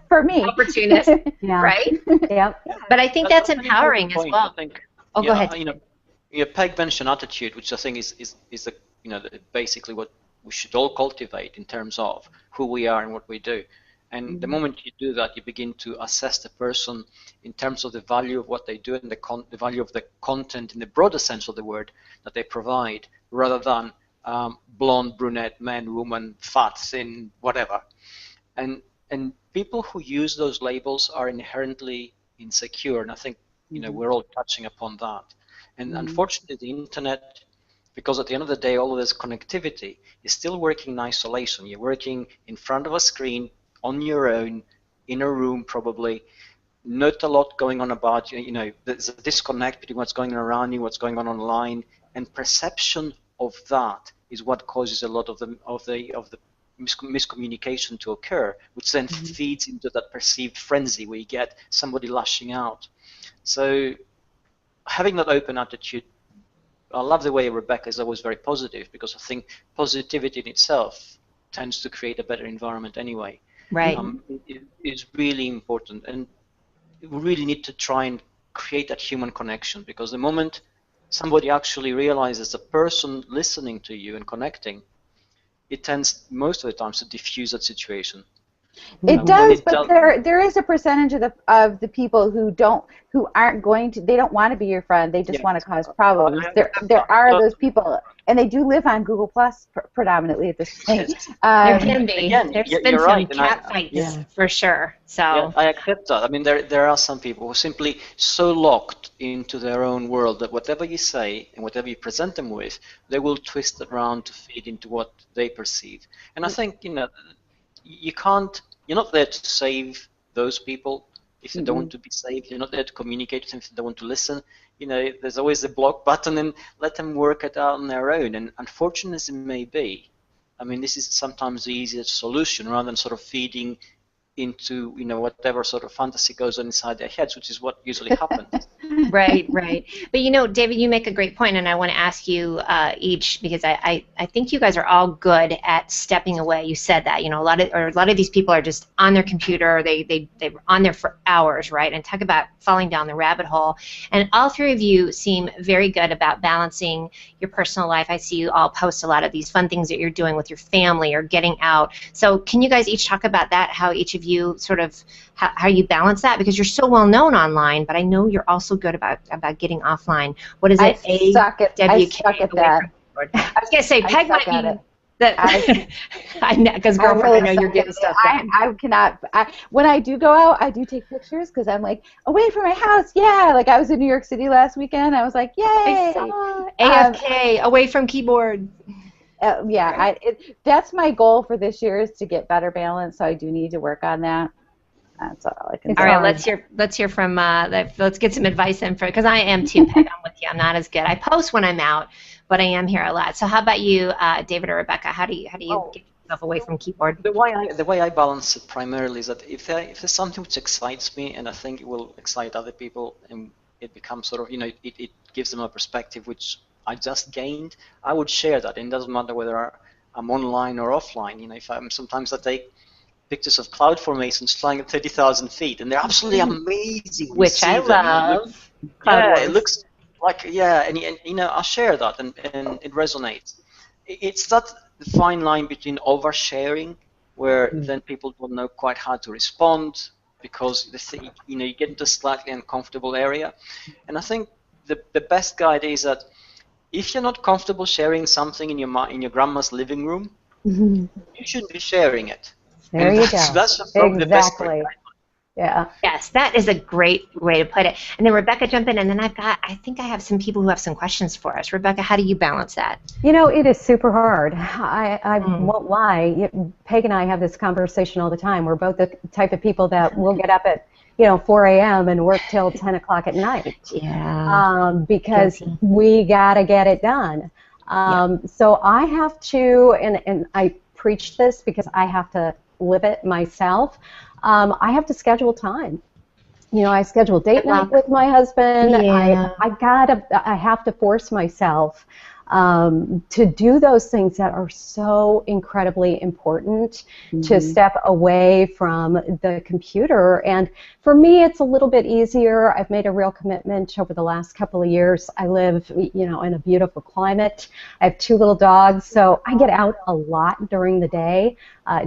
Speaker 2: for me.
Speaker 1: Opportunist, right?
Speaker 3: Yeah.
Speaker 1: But I think that's empowering as well.
Speaker 4: I think,
Speaker 1: go ahead.
Speaker 4: Peg mentioned attitude, which I think is basically what we should all cultivate in terms of who we are and what we do. And the moment you do that, you begin to assess the person in terms of the value of what they do and the value of the content in the broader sense of the word that they provide, rather than blonde, brunette, man, woman, fat, thin, whatever. And people who use those labels are inherently insecure, and I think we're all touching upon that. And unfortunately, the internet, because at the end of the day, all of this connectivity is still working in isolation. You're working in front of a screen, on your own, in a room probably, not a lot going on about you. There's a disconnect between what's going on around you, what's going on online, and perception of that is what causes a lot of the miscommunication to occur, which then feeds into that perceived frenzy where you get somebody lashing out. So having that open attitude, I love the way Rebecca is always very positive, because I think positivity in itself tends to create a better environment anyway.
Speaker 1: Right.
Speaker 4: It is really important, and we really need to try and create that human connection, because the moment somebody actually realizes the person listening to you and connecting, it tends most of the times to diffuse that situation.
Speaker 2: It does, but there is a percentage of the people who aren't going to, they don't want to be your friend. They just want to cause problems. There are those people, and they do live on Google Plus predominantly at this point.
Speaker 1: There can be. There's been some cat fights for sure. So
Speaker 4: I accept that. I mean, there are some people who are simply so locked into their own world that whatever you say and whatever you present them with, they will twist it around to feed into what they perceive. And I think you're not there to save those people if they don't want to be saved. You're not there to communicate with them if they don't want to listen. There's always the block button, and let them work it out on their own. And unfortunate as it may be, I mean, this is sometimes the easiest solution, rather than sort of feeding into whatever sort of fantasy goes on inside their heads, which is what usually happens.
Speaker 1: Right. But David, you make a great point, and I want to ask you each, because I think you guys are all good at stepping away. You said that a lot of these people are just on their computer. They're on there for hours, right? And talk about falling down the rabbit hole. And all three of you seem very good about balancing your personal life. I see you all post a lot of these fun things that you're doing with your family or getting out. So can you guys each talk about that? How each of you sort of how you balance that, because you're so well known online, but I know you're also good about getting offline. What is it?
Speaker 2: I suck at that.
Speaker 1: I was gonna say Peg might be that. I know, because girlfriend, I know you're getting stuff done.
Speaker 2: I cannot. When I do go out, I do take pictures, because I'm like, away from my house, yeah. Like I was in New York City last weekend. I was like, yay.
Speaker 1: I saw AFK, away from keyboard.
Speaker 2: That's my goal for this year, is to get better balance. So I do need to work on that. That's all I can say.
Speaker 1: All right, let's hear from. Let's get some advice in for, because I am too, Peg. I'm with you. I'm not as good. I post when I'm out, but I am here a lot. So how about you, David or Rebecca? How do you get yourself away from keyboard?
Speaker 4: The way I balance it primarily is that if there's something which excites me, and I think it will excite other people, and it becomes sort of it gives them a perspective which I just gained, I would share that. And it doesn't matter whether I'm online or offline. If sometimes I take pictures of cloud formations flying at 30,000 feet, and they're absolutely amazing.
Speaker 1: Which I love.
Speaker 4: It looks like, and I'll share that, and it resonates. It's that fine line between oversharing, where then people don't know quite how to respond, because you get into a slightly uncomfortable area. And I think the best guide is that if you're not comfortable sharing something in your grandma's living room, you shouldn't be sharing it.
Speaker 3: There you go.
Speaker 4: That's the best way.
Speaker 3: Yeah.
Speaker 1: Yes, that is a great way to put it. And then Rebecca, jump in, and then I think I have some people who have some questions for us. Rebecca, how do you balance that?
Speaker 3: It is super hard. I won't lie. Peg and I have this conversation all the time. We're both the type of people that will get up at 4 a.m. and work till 10 o'clock at night.
Speaker 1: Yeah.
Speaker 3: Because
Speaker 1: Guilty.
Speaker 3: we got to get it done. So I have to, and I preach this because I have to live it myself, I have to schedule time. I schedule date night with my husband.
Speaker 1: Yeah.
Speaker 3: I have to force myself to do those things that are so incredibly important, to step away from the computer. And for me, it's a little bit easier. I've made a real commitment over the last couple of years. I live, in a beautiful climate. I have 2 little dogs, so I get out a lot during the day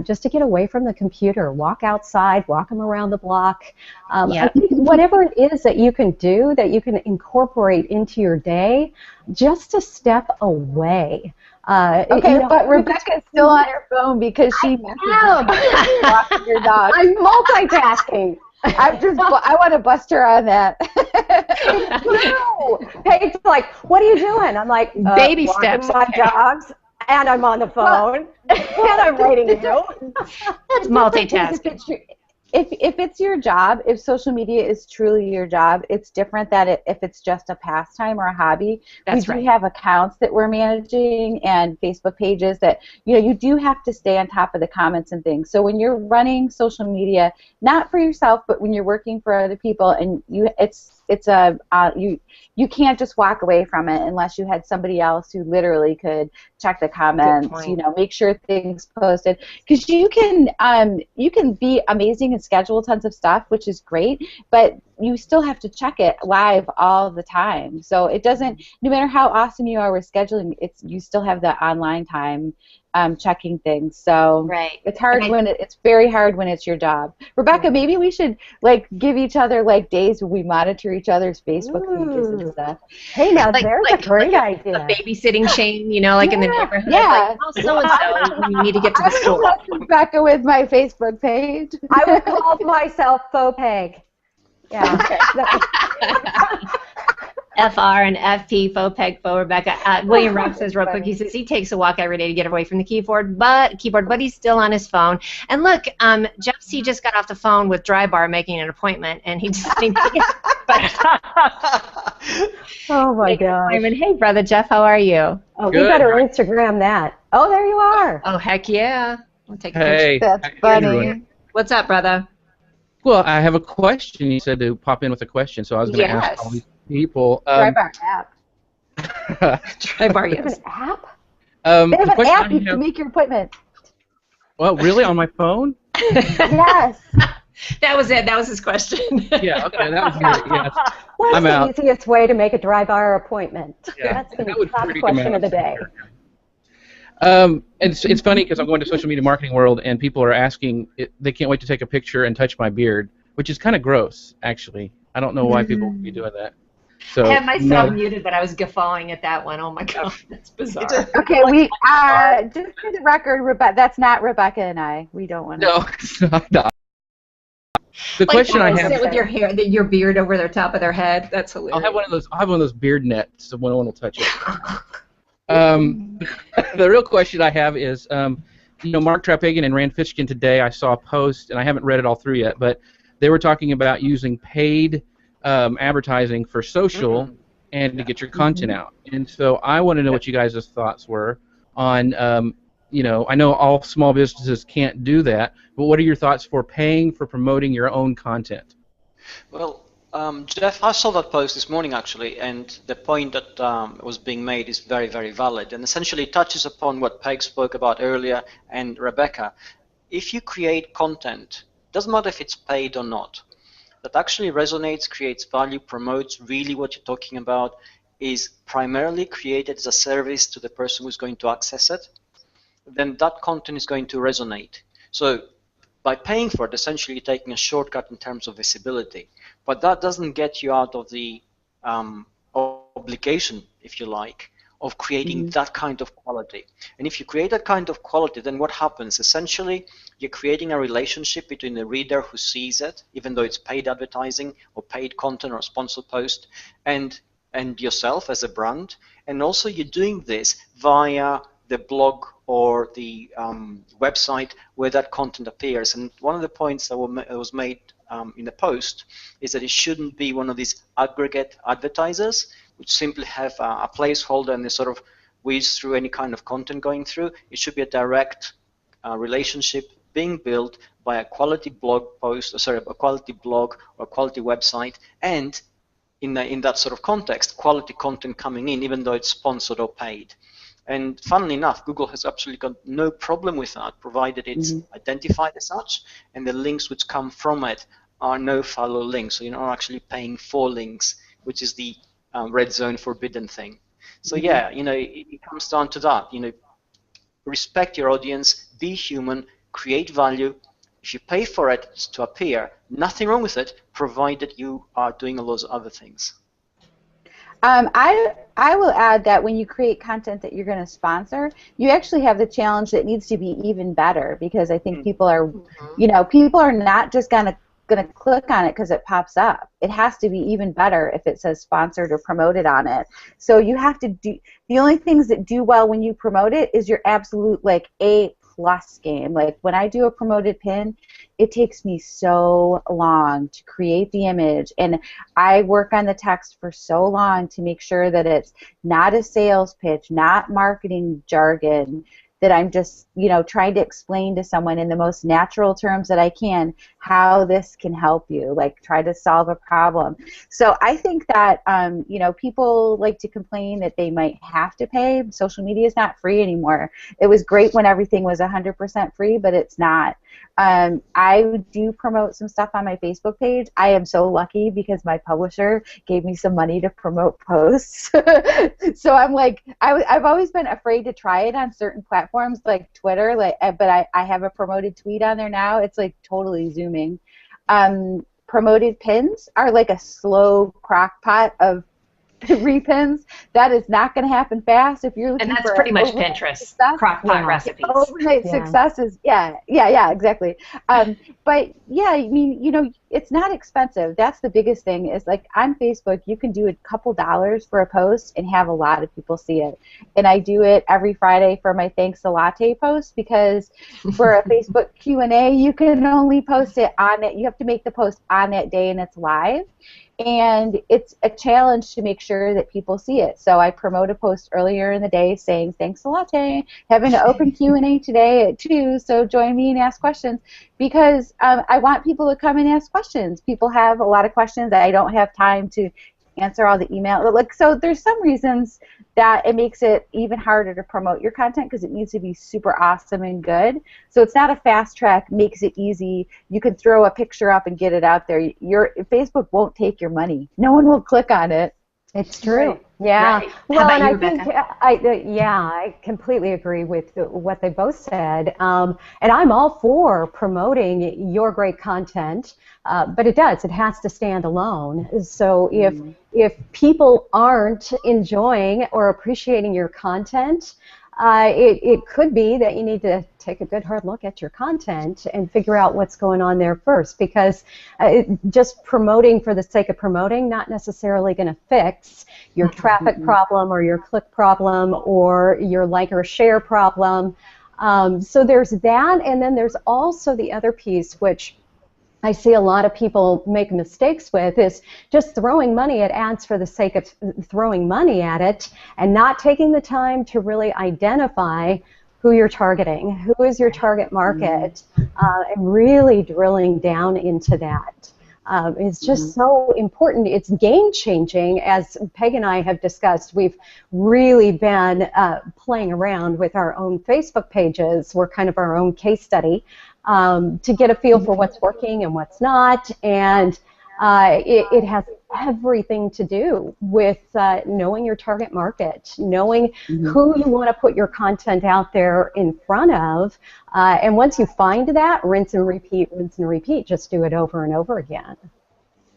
Speaker 3: just to get away from the computer, walk outside, walk them around the block. Whatever it is that you can do, that you can incorporate into your day, just to step away.
Speaker 2: Okay, but Rebecca's still on her phone because she messages walking your dog.
Speaker 3: I'm multitasking.
Speaker 2: I want to bust her on that.
Speaker 3: Paig's like, what are you doing? I'm like,
Speaker 1: baby steps.
Speaker 3: My dogs, and I'm on the phone, and I'm writing you.
Speaker 1: That's multitasking.
Speaker 2: If it's your job, if social media is truly your job, it's different than if it's just a pastime or a hobby.
Speaker 1: That's
Speaker 2: we do have accounts that we're managing and Facebook pages that you do have to stay on top of the comments and things. So when you're running social media, not for yourself, but when you're working for other people, and you can't just walk away from it unless you had somebody else who literally could check the comments, make sure things posted, because you can be amazing and schedule tons of stuff, which is great, but you still have to check it live all the time. So it doesn't, no matter how awesome you are with scheduling, you still have the online time checking things. So it's hard it's very hard when it's your job. Rebecca, maybe we should give each other days where we monitor each other's Facebook pages and stuff.
Speaker 3: Hey, now there's a great idea.
Speaker 1: A babysitting chain, in the neighborhood.
Speaker 2: Yeah.
Speaker 1: So and so, you need to get to the store.
Speaker 2: I would Rebecca with my Facebook page.
Speaker 3: I would call myself Faux Peg. Yeah.
Speaker 1: FR and FP, Faux Peg, Faux Rebecca. William Rock says real quick, he says he takes a walk every day to get away from the keyboard, but he's still on his phone. And look, Jeff C. just got off the phone with Drybar making an appointment, and he just needs to get
Speaker 3: Oh, my God.
Speaker 1: Hey, brother Jeff, how are you?
Speaker 3: Oh, we better Instagram that. Oh, there you are.
Speaker 1: Oh, heck yeah. I'll take a
Speaker 5: Hey.
Speaker 1: picture.
Speaker 2: That's funny.
Speaker 1: What's up, brother?
Speaker 5: Well, I have a question. You said to pop in with a question, so I was going to ask all these people.
Speaker 2: Drybar app.
Speaker 1: Drybar,
Speaker 3: You have an app?
Speaker 2: They have an app you can make your appointment.
Speaker 5: Well, really? On my phone?
Speaker 2: Yes.
Speaker 1: That was it. That was his question.
Speaker 5: Yeah, okay, that was good. Yes.
Speaker 3: What's
Speaker 5: I'm
Speaker 3: the
Speaker 5: out.
Speaker 3: easiest way to make a Drybar appointment?
Speaker 5: Yeah,
Speaker 3: That's the
Speaker 5: that would
Speaker 3: top
Speaker 5: freak
Speaker 3: question
Speaker 5: him
Speaker 3: of the
Speaker 5: out.
Speaker 3: day.
Speaker 5: It's funny because I'm going to social media marketing world, and people are asking, they can't wait to take a picture and touch my beard, which is kind of gross, actually. I don't know why people would be doing that. So,
Speaker 1: I had myself muted, but I was guffawing at that one. Oh my god, that's bizarre.
Speaker 2: Okay, we just for the record, Rebecca. That's not Rebecca and I. We don't want to.
Speaker 5: No, it's not. The question I have.
Speaker 1: Sit with your beard over their top of their head. That's hilarious.
Speaker 5: I'll have one of those beard nets, so no one will touch it. The real question I have is, Mark Trapegan and Rand Fishkin today, I saw a post, and I haven't read it all through yet, but they were talking about using paid advertising for social and to get your content out. And so I want to know what you guys' thoughts were on, I know all small businesses can't do that, but what are your thoughts for paying for promoting your own content?
Speaker 4: Well, Jeff, I saw that post this morning actually, and the point that was being made is very, very valid, and essentially touches upon what Peg spoke about earlier and Rebecca. If you create content, doesn't matter if it's paid or not, that actually resonates, creates value, promotes really what you're talking about, is primarily created as a service to the person who's going to access it, then that content is going to resonate. So by paying for it, essentially you're taking a shortcut in terms of visibility. But that doesn't get you out of the obligation, if you like, of creating that kind of quality. And if you create that kind of quality, then what happens? Essentially, you're creating a relationship between the reader who sees it, even though it's paid advertising or paid content or a sponsored post, and yourself as a brand. And also you're doing this via the blog or the website where that content appears. And one of the points that was made in a post is that it shouldn't be one of these aggregate advertisers, which simply have a placeholder and they sort of whiz through any kind of content going through. It should be a direct relationship being built by a quality blog post, a quality blog or a quality website, and in that sort of context, quality content coming in, even though it's sponsored or paid. And funnily enough, Google has absolutely got no problem with that, provided it's identified as such, and the links which come from it are no-follow links. So you're not actually paying for links, which is the red zone forbidden thing. So yeah, it comes down to that. Respect your audience, be human, create value. If you pay for it to appear, nothing wrong with it, provided you are doing a lot of other things.
Speaker 2: I will add that when you create content that you're going to sponsor, you actually have the challenge that needs to be even better, because I think people are, people are not just going to click on it because it pops up. It has to be even better if it says sponsored or promoted on it. So you have to do, the only things that do well when you promote it is your absolute like A+ game. Like when I do a promoted pin, it takes me so long to create the image, and I work on the text for so long to make sure that it's not a sales pitch, not marketing jargon, that I'm just, trying to explain to someone in the most natural terms that I can how this can help you, like try to solve a problem. So I think that, people like to complain that they might have to pay. Social media is not free anymore. It was great when everything was 100% free, but it's not. I do promote some stuff on my Facebook page. I am so lucky because my publisher gave me some money to promote posts. So I'm like, I've always been afraid to try it on certain platforms like Twitter, but I have a promoted tweet on there now. It's like totally zooming. Promoted pins are like a slow crock pot of repins. That is not going to happen fast if you're looking for.
Speaker 1: And that's pretty much Pinterest crockpot recipes.
Speaker 2: Overnight success is exactly. But yeah, I mean, it's not expensive. That's the biggest thing. Is like on Facebook, you can do a couple dollars for a post and have a lot of people see it. And I do it every Friday for my Thanks a Latte post, because for a Facebook Q&A, you can only post it on it. You have to make the post on that day, and it's live. And it's a challenge to make sure that people see it. So I promote a post earlier in the day saying, thanks a latte, having an open Q&A today at 2, so join me and ask questions, because I want people to come and ask questions. People have a lot of questions that I don't have time to answer all the email. So there's some reasons that it makes it even harder to promote your content, because it needs to be super awesome and good. So it's not a fast track, makes it easy. You can throw a picture up and get it out there. Facebook won't take your money. No one will click on it.
Speaker 3: It's true.
Speaker 1: Right.
Speaker 3: Yeah.
Speaker 1: Right.
Speaker 3: Well,
Speaker 1: How about
Speaker 3: and
Speaker 1: you,
Speaker 3: I
Speaker 1: Rebecca?
Speaker 3: think I completely agree with what they both said. And I'm all for promoting your great content, but it has to stand alone. So if people aren't enjoying or appreciating your content, it could be that you need to take a good hard look at your content and figure out what's going on there first, because just promoting for the sake of promoting not necessarily going to fix your traffic problem or your click problem or your like or share problem. So there's that, and then there's also the other piece, which I see a lot of people make mistakes with, is just throwing money at ads for the sake of throwing money at it and not taking the time to really identify who you're targeting, who is your target market, and really drilling down into that. It's just so important. It's game-changing, as Peg and I have discussed. We've really been playing around with our own Facebook pages. We're kind of our own case study to get a feel for what's working and what's not, and it has everything to do with knowing your target market, knowing who you want to put your content out there in front of, and once you find that, rinse and repeat, just do it over and over again.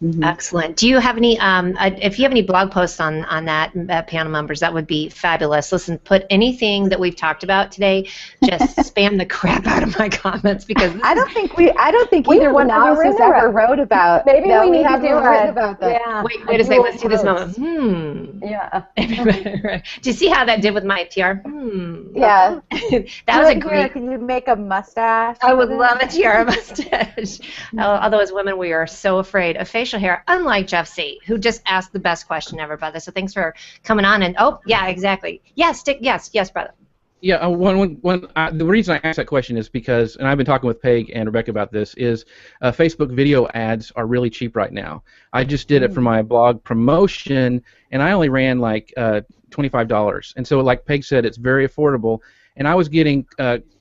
Speaker 1: Mm-hmm. Excellent. Do you have any, if you have any blog posts on that, panel members, that would be fabulous. Listen, put anything that we've talked about today, just spam the crap out of my comments, because
Speaker 2: I don't think either one of us has ever wrote about.
Speaker 3: Maybe we need to do
Speaker 2: written about that.
Speaker 3: Yeah.
Speaker 1: Wait a second. Let's do this moment.
Speaker 3: Yeah.
Speaker 1: Do you see how that did with my PR?
Speaker 2: Yeah.
Speaker 1: That was a great.
Speaker 2: Can you make a mustache?
Speaker 1: I would love a tiara mustache. Although as women, we are so afraid of facial hair, unlike Jeff C., who just asked the best question ever, brother. So thanks for coming on. And yeah, exactly. Yes, brother.
Speaker 5: Yeah, the reason I asked that question is because, and I've been talking with Peg and Rebecca about this, is Facebook video ads are really cheap right now. I just did it for my blog promotion, and I only ran like $25. And so, like Peg said, it's very affordable. And I was getting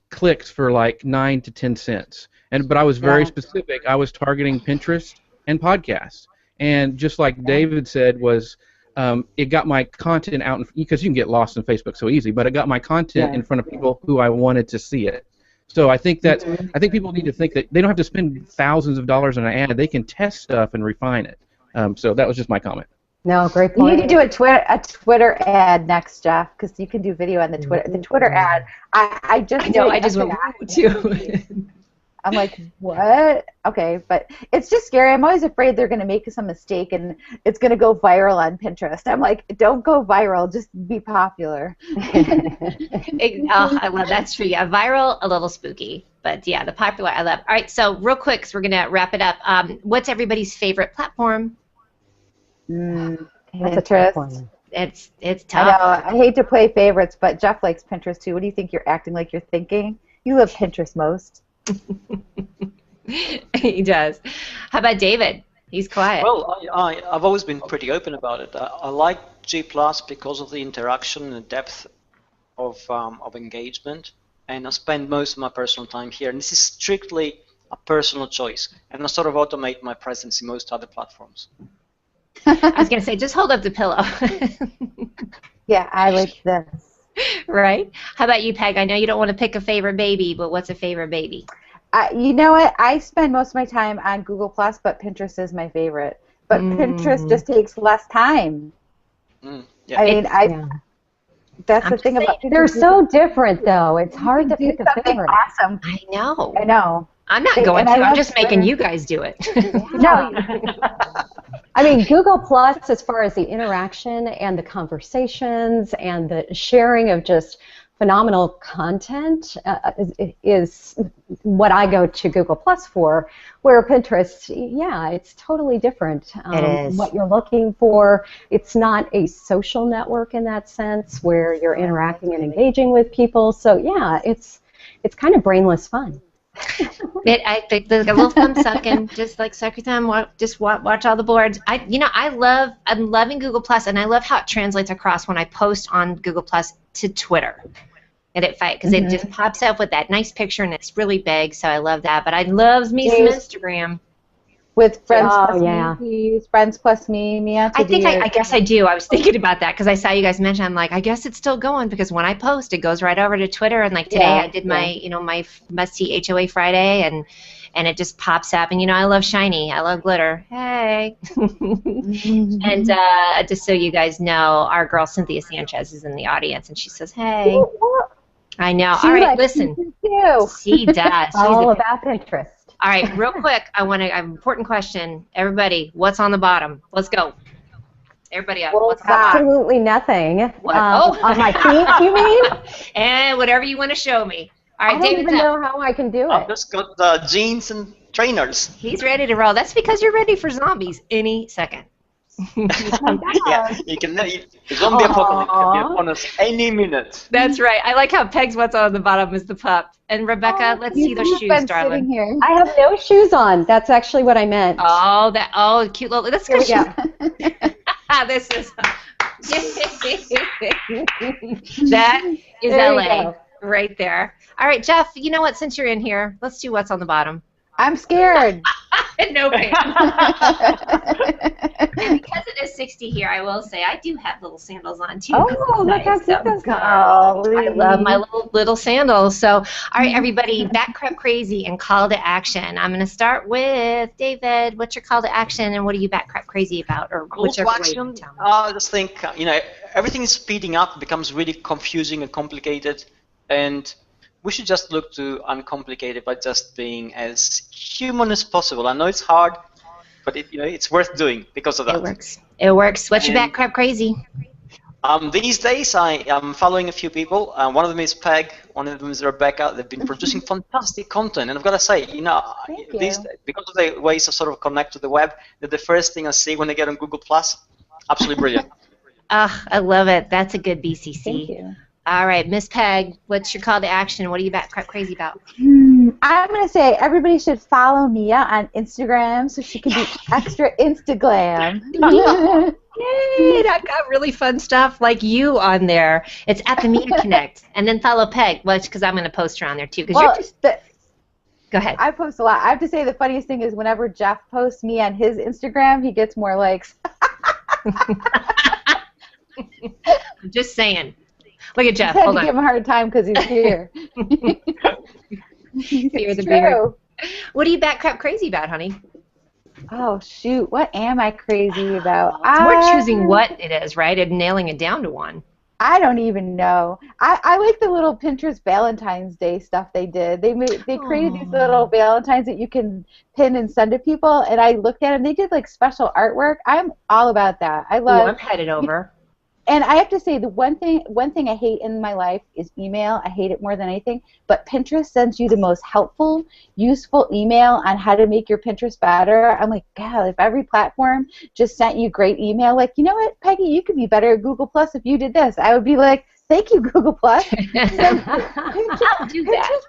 Speaker 5: clicks for like 9 to 10 cents. But I was very specific. I was targeting Pinterest and podcasts. And just like David said, was it got my content out, because you can get lost in Facebook so easy, but it got my content in front of people who I wanted to see it. So I think that I think people need to think that they don't have to spend thousands of dollars on an ad. They can test stuff and refine it. So that was just my comment.
Speaker 3: No, great point.
Speaker 2: You need to do a Twitter ad next, Jeff, because you can do video on the Twitter. The Twitter ad. I just went too. I'm like, what? Okay, but it's just scary. I'm always afraid they're going to make some mistake and it's going to go viral on Pinterest. I'm like, don't go viral, just be popular.
Speaker 1: I love that's true. Yeah, viral, a little spooky, but yeah, the popular I love. All right, so real quick, so we're going to wrap it up. What's everybody's favorite platform?
Speaker 2: Pinterest.
Speaker 1: It's tough.
Speaker 2: I know. I hate to play favorites, but Jeff likes Pinterest too. What do you think? You're acting like you're thinking. You love Pinterest most.
Speaker 1: He does. How about David? He's quiet.
Speaker 4: Well, I've always been pretty open about it. I like G+ because of the interaction and depth of engagement, and I spend most of my personal time here. And this is strictly a personal choice, and I sort of automate my presence in most other platforms.
Speaker 1: I was going to say, just hold up the pillow.
Speaker 2: Yeah, I like this.
Speaker 1: Right? How about you, Peg? I know you don't want to pick a favorite baby, but what's a favorite baby?
Speaker 2: You know what? I spend most of my time on Google+, but Pinterest is my favorite. But Pinterest just takes less time.
Speaker 4: Yeah.
Speaker 2: I mean, that's the thing about Pinterest.
Speaker 3: They're so different, though. It's hard to pick a favorite.
Speaker 2: Awesome.
Speaker 1: I know. I'm not going to. I'm just making you guys do it.
Speaker 2: No.
Speaker 3: I mean, Google+, as far as the interaction and the conversations and the sharing of just phenomenal content is what I go to Google+ for, where Pinterest, yeah, it's totally different.
Speaker 1: It is.
Speaker 3: What you're looking for, it's not a social network in that sense where you're interacting and engaging with people. So, yeah, it's kind of brainless fun.
Speaker 1: I think there's a little thumb sucking, just like suck your thumb, just watch all the boards. I'm loving Google+, and I love how it translates across when I post on Google+ to Twitter. And it because it just pops up with that nice picture, and it's really big, so I love that. But I love me some Instagram.
Speaker 2: With Friends Plus Me, you use Friends Plus Me, Mia?
Speaker 1: I guess I do. I was thinking about that because I saw you guys mention. I'm like, I guess it's still going because when I post, it goes right over to Twitter. And like today, I did my my must-see HOA Friday, and it just pops up. And I love shiny. I love glitter. Hey. And just so you guys know, our girl Cynthia Sanchez is in the audience, and she says, "Hey." I know. All right, listen. She does.
Speaker 3: All about Pinterest.
Speaker 1: All right, real quick, I have an important question. Everybody, what's on the bottom? Let's go. Everybody up. What's on the bottom?
Speaker 3: Absolutely nothing.
Speaker 1: What?
Speaker 3: On my feet, you mean?
Speaker 1: And whatever you want to show me. All right,
Speaker 3: David. I don't even know how I can do it.
Speaker 4: I've just got jeans and trainers.
Speaker 1: He's ready to roll. That's because you're ready for zombies any second.
Speaker 4: Yeah, the zombie apocalypse can be upon us any minute.
Speaker 1: That's right. I like how Peg's what's on the bottom is the pup. And Rebecca, let's see those shoes, darling.
Speaker 2: Here.
Speaker 3: I have no shoes on. That's actually what I meant.
Speaker 1: Oh, cute little. That's good. This is. That is
Speaker 3: there
Speaker 1: LA right there. All right, Jeff. You know what? Since you're in here, let's do what's on the bottom.
Speaker 2: I'm scared.
Speaker 1: No pants. And because it is 60 here, I will say I do have little sandals on too.
Speaker 3: Oh, look how cute those are.
Speaker 1: I love my little sandals. So, all right, everybody, back crap crazy and call to action. I'm going to start with David. What's your call to action, and what are you back crap crazy about? Or
Speaker 4: call to action? I just think everything is speeding up. It becomes really confusing and complicated, and we should just look to uncomplicate it by just being as human as possible. I know it's hard, but it's worth doing because of that.
Speaker 1: It works. It works. What's your back crap crazy?
Speaker 4: These days, I am following a few people. One of them is Peg. One of them is Rebecca. They've been producing fantastic content, and I've got to say, because of the ways to sort of connect to the web, they're the first thing I see when I get on Google+. Absolutely brilliant.
Speaker 1: I love it. That's a good BCC.
Speaker 2: Thank you.
Speaker 1: All right, Miss Peg, what's your call to action? What are you back crap crazy about?
Speaker 2: I'm going to say everybody should follow Mia on Instagram so she can be extra Instaglam.
Speaker 1: Yay, I've got really fun stuff like you on there. It's at the Mia Connect. And then follow Peg, because I'm going to post her on there too. Go ahead.
Speaker 2: I post a lot. I have to say the funniest thing is whenever Jeff posts me on his Instagram, he gets more likes.
Speaker 1: I'm just saying. Look at Jeff.
Speaker 2: I had
Speaker 1: Hold
Speaker 2: to
Speaker 1: on.
Speaker 2: give him a hard time because he's here.
Speaker 1: It's true. What are you back crap crazy about, honey?
Speaker 2: Oh, shoot. What am I crazy about?
Speaker 1: It's more choosing what it is, right, and nailing it down to one.
Speaker 2: I don't even know. I like the little Pinterest Valentine's Day stuff they did. They created these little Valentines that you can pin and send to people, and I looked at them. They did like special artwork. I'm all about that. I love.
Speaker 1: I'm headed over.
Speaker 2: And I have to say, the one thing I hate in my life is email. I hate it more than anything. But Pinterest sends you the most helpful, useful email on how to make your Pinterest better. I'm like, God, if every platform just sent you great email, like, you know what, Peggy, you could be better at Google Plus if you did this. I would be like, thank you, Google Plus. Pinterest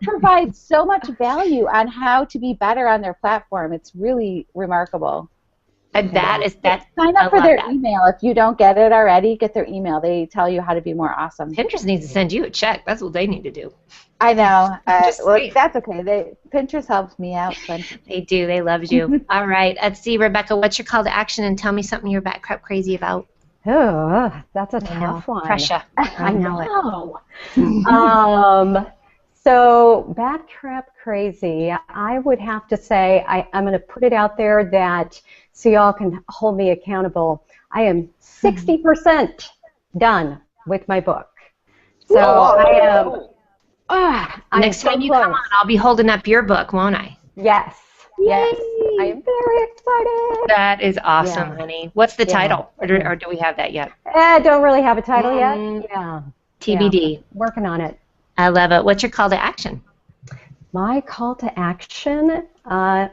Speaker 2: provides so much value on how to be better on their platform. It's really remarkable.
Speaker 1: And
Speaker 2: sign up for their email. If you don't get it already, get their email. They tell you how to be more awesome.
Speaker 1: Pinterest needs to send you a check. That's what they need to do.
Speaker 2: I know. Well, that's okay. Pinterest helps me out.
Speaker 1: They do. They love you. All right. Let's see, Rebecca, what's your call to action? And tell me something you're back crap crazy about.
Speaker 3: Oh, that's a tough one.
Speaker 1: Pressure.
Speaker 3: I know it. So back crap crazy, I would have to say, I'm going to put it out there that so y'all can hold me accountable. I am 60% done with my book. So I am.
Speaker 1: Next time you come on, I'll be holding up your book, won't I?
Speaker 3: Yes.
Speaker 2: Yay.
Speaker 3: Yes. I am very excited.
Speaker 1: That is awesome, honey. What's the title? Or do we have that yet?
Speaker 3: Don't really have a title yet. Yeah.
Speaker 1: TBD.
Speaker 3: Yeah. Working on it.
Speaker 1: I love it. What's your call to action?
Speaker 3: My call to action? I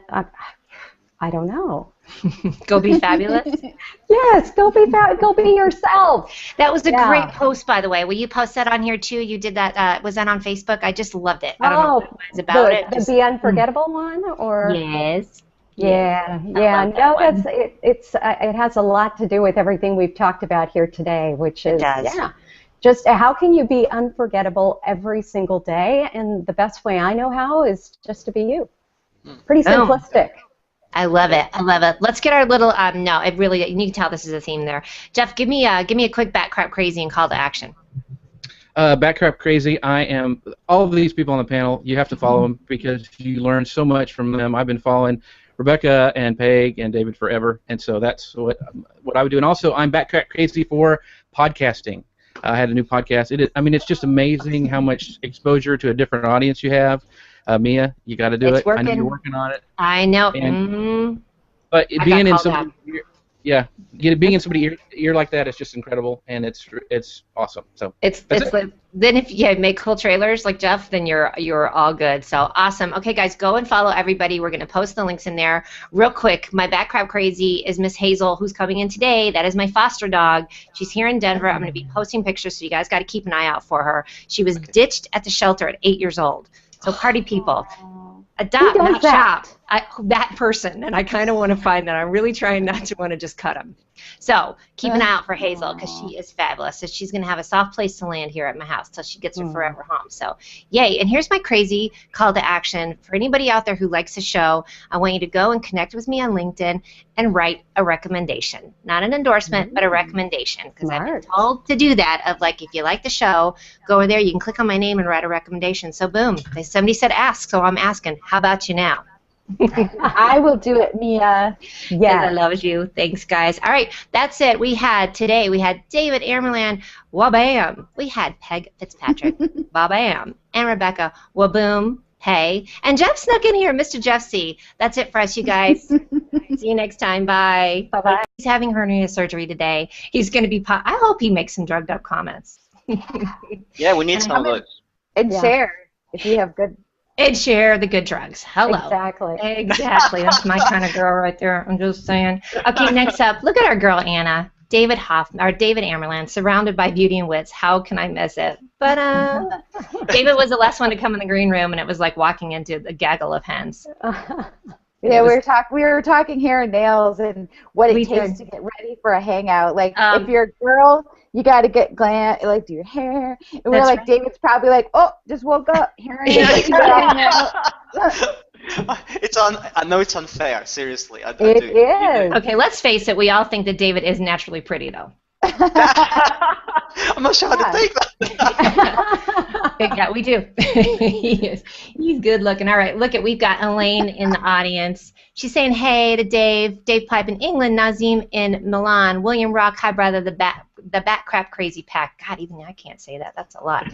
Speaker 3: don't know.
Speaker 1: Go be fabulous?
Speaker 3: Yes, go be yourself.
Speaker 1: That was a great post, by the way. Will you post that on here, too? You did that. Was that on Facebook? I just loved it. I don't know what it was about it.
Speaker 3: The Be Unforgettable one? Or
Speaker 1: Yes.
Speaker 3: Yeah. No, it has a lot to do with everything we've talked about here today, which is, just how can you be unforgettable every single day? And the best way I know how is just to be you. Pretty simplistic.
Speaker 1: I love it. I love it. Let's get our little, no, it really, you can tell this is a theme there. Jeff, give me a quick back crap crazy and call to action.
Speaker 5: Back crap crazy, I am, all of these people on the panel, you have to follow them because you learn so much from them. I've been following Rebecca and Peg and David forever, and so that's what I would do. And also, I'm back crap crazy for podcasting. I had a new podcast. It's just amazing how much exposure to a different audience you have. Mia, you got to do it.
Speaker 1: Working.
Speaker 5: I know you're working on it.
Speaker 1: I know.
Speaker 5: But being in somebody's being in somebody's ear like that is just incredible, and it's awesome. So
Speaker 1: then if you make cool trailers like Jeff, then you're all good. So awesome. Okay, guys, go and follow everybody. We're going to post the links in there real quick. My back crap crazy is Miss Hazel, who's coming in today. That is my foster dog. She's here in Denver. I'm going to be posting pictures, so you guys got to keep an eye out for her. She was ditched at the shelter at 8 years old. So party people, adopt, not shop. that person, and I kind of want to find that. I'm really trying not to want to just cut them. So keep an eye out for Hazel because she is fabulous. So she's going to have a soft place to land here at my house till she gets her forever home. So yay. And here's my crazy call to action. For anybody out there who likes the show, I want you to go and connect with me on LinkedIn and write a recommendation. Not an endorsement, but a recommendation. Because I've been told to do that of like, if you like the show, go over there, you can click on my name and write a recommendation. So boom, somebody said ask, so I'm asking. How about you now?
Speaker 2: I will do it, Mia.
Speaker 1: Yeah, I love you. Thanks, guys. All right, that's it. We had David Amerland, wabam. We had Peg Fitzpatrick, wabam, and Rebecca, waboom. Hey, and Jeff snuck in here, Mr. Jeff C. That's it for us, you guys. See you next time. Bye.
Speaker 3: Bye-bye.
Speaker 1: He's having hernia surgery today. He's going to be. I hope he makes some drugged up comments.
Speaker 4: Yeah, we need some of those.
Speaker 2: And share if you have good.
Speaker 1: And share the good drugs. Hello.
Speaker 3: Exactly.
Speaker 1: Exactly. That's my kind of girl right there. I'm just saying. Okay, next up, look at our girl Anna. David Amerland, surrounded by beauty and wits. How can I miss it? But David was the last one to come in the green room, and it was like walking into a gaggle of hens.
Speaker 2: Yeah, we were talking hair and nails and what it takes to get ready for a hangout. Like, if you're a girl, you got to get do your hair. And we're like, David's probably like, oh, just woke up. Hair and nails.
Speaker 4: I know it's unfair. Seriously, I do.
Speaker 2: It is.
Speaker 1: Okay, let's face it. We all think that David is naturally pretty, though.
Speaker 4: I'm not sure how to take that.
Speaker 1: Yeah, we do. He's good looking. All right, we've got Elaine in the audience. She's saying hey to Dave Pipe in England, Nazim in Milan, William Rock, hi brother, the Bat Crap Crazy Pack. God, even I can't say that. That's a lot.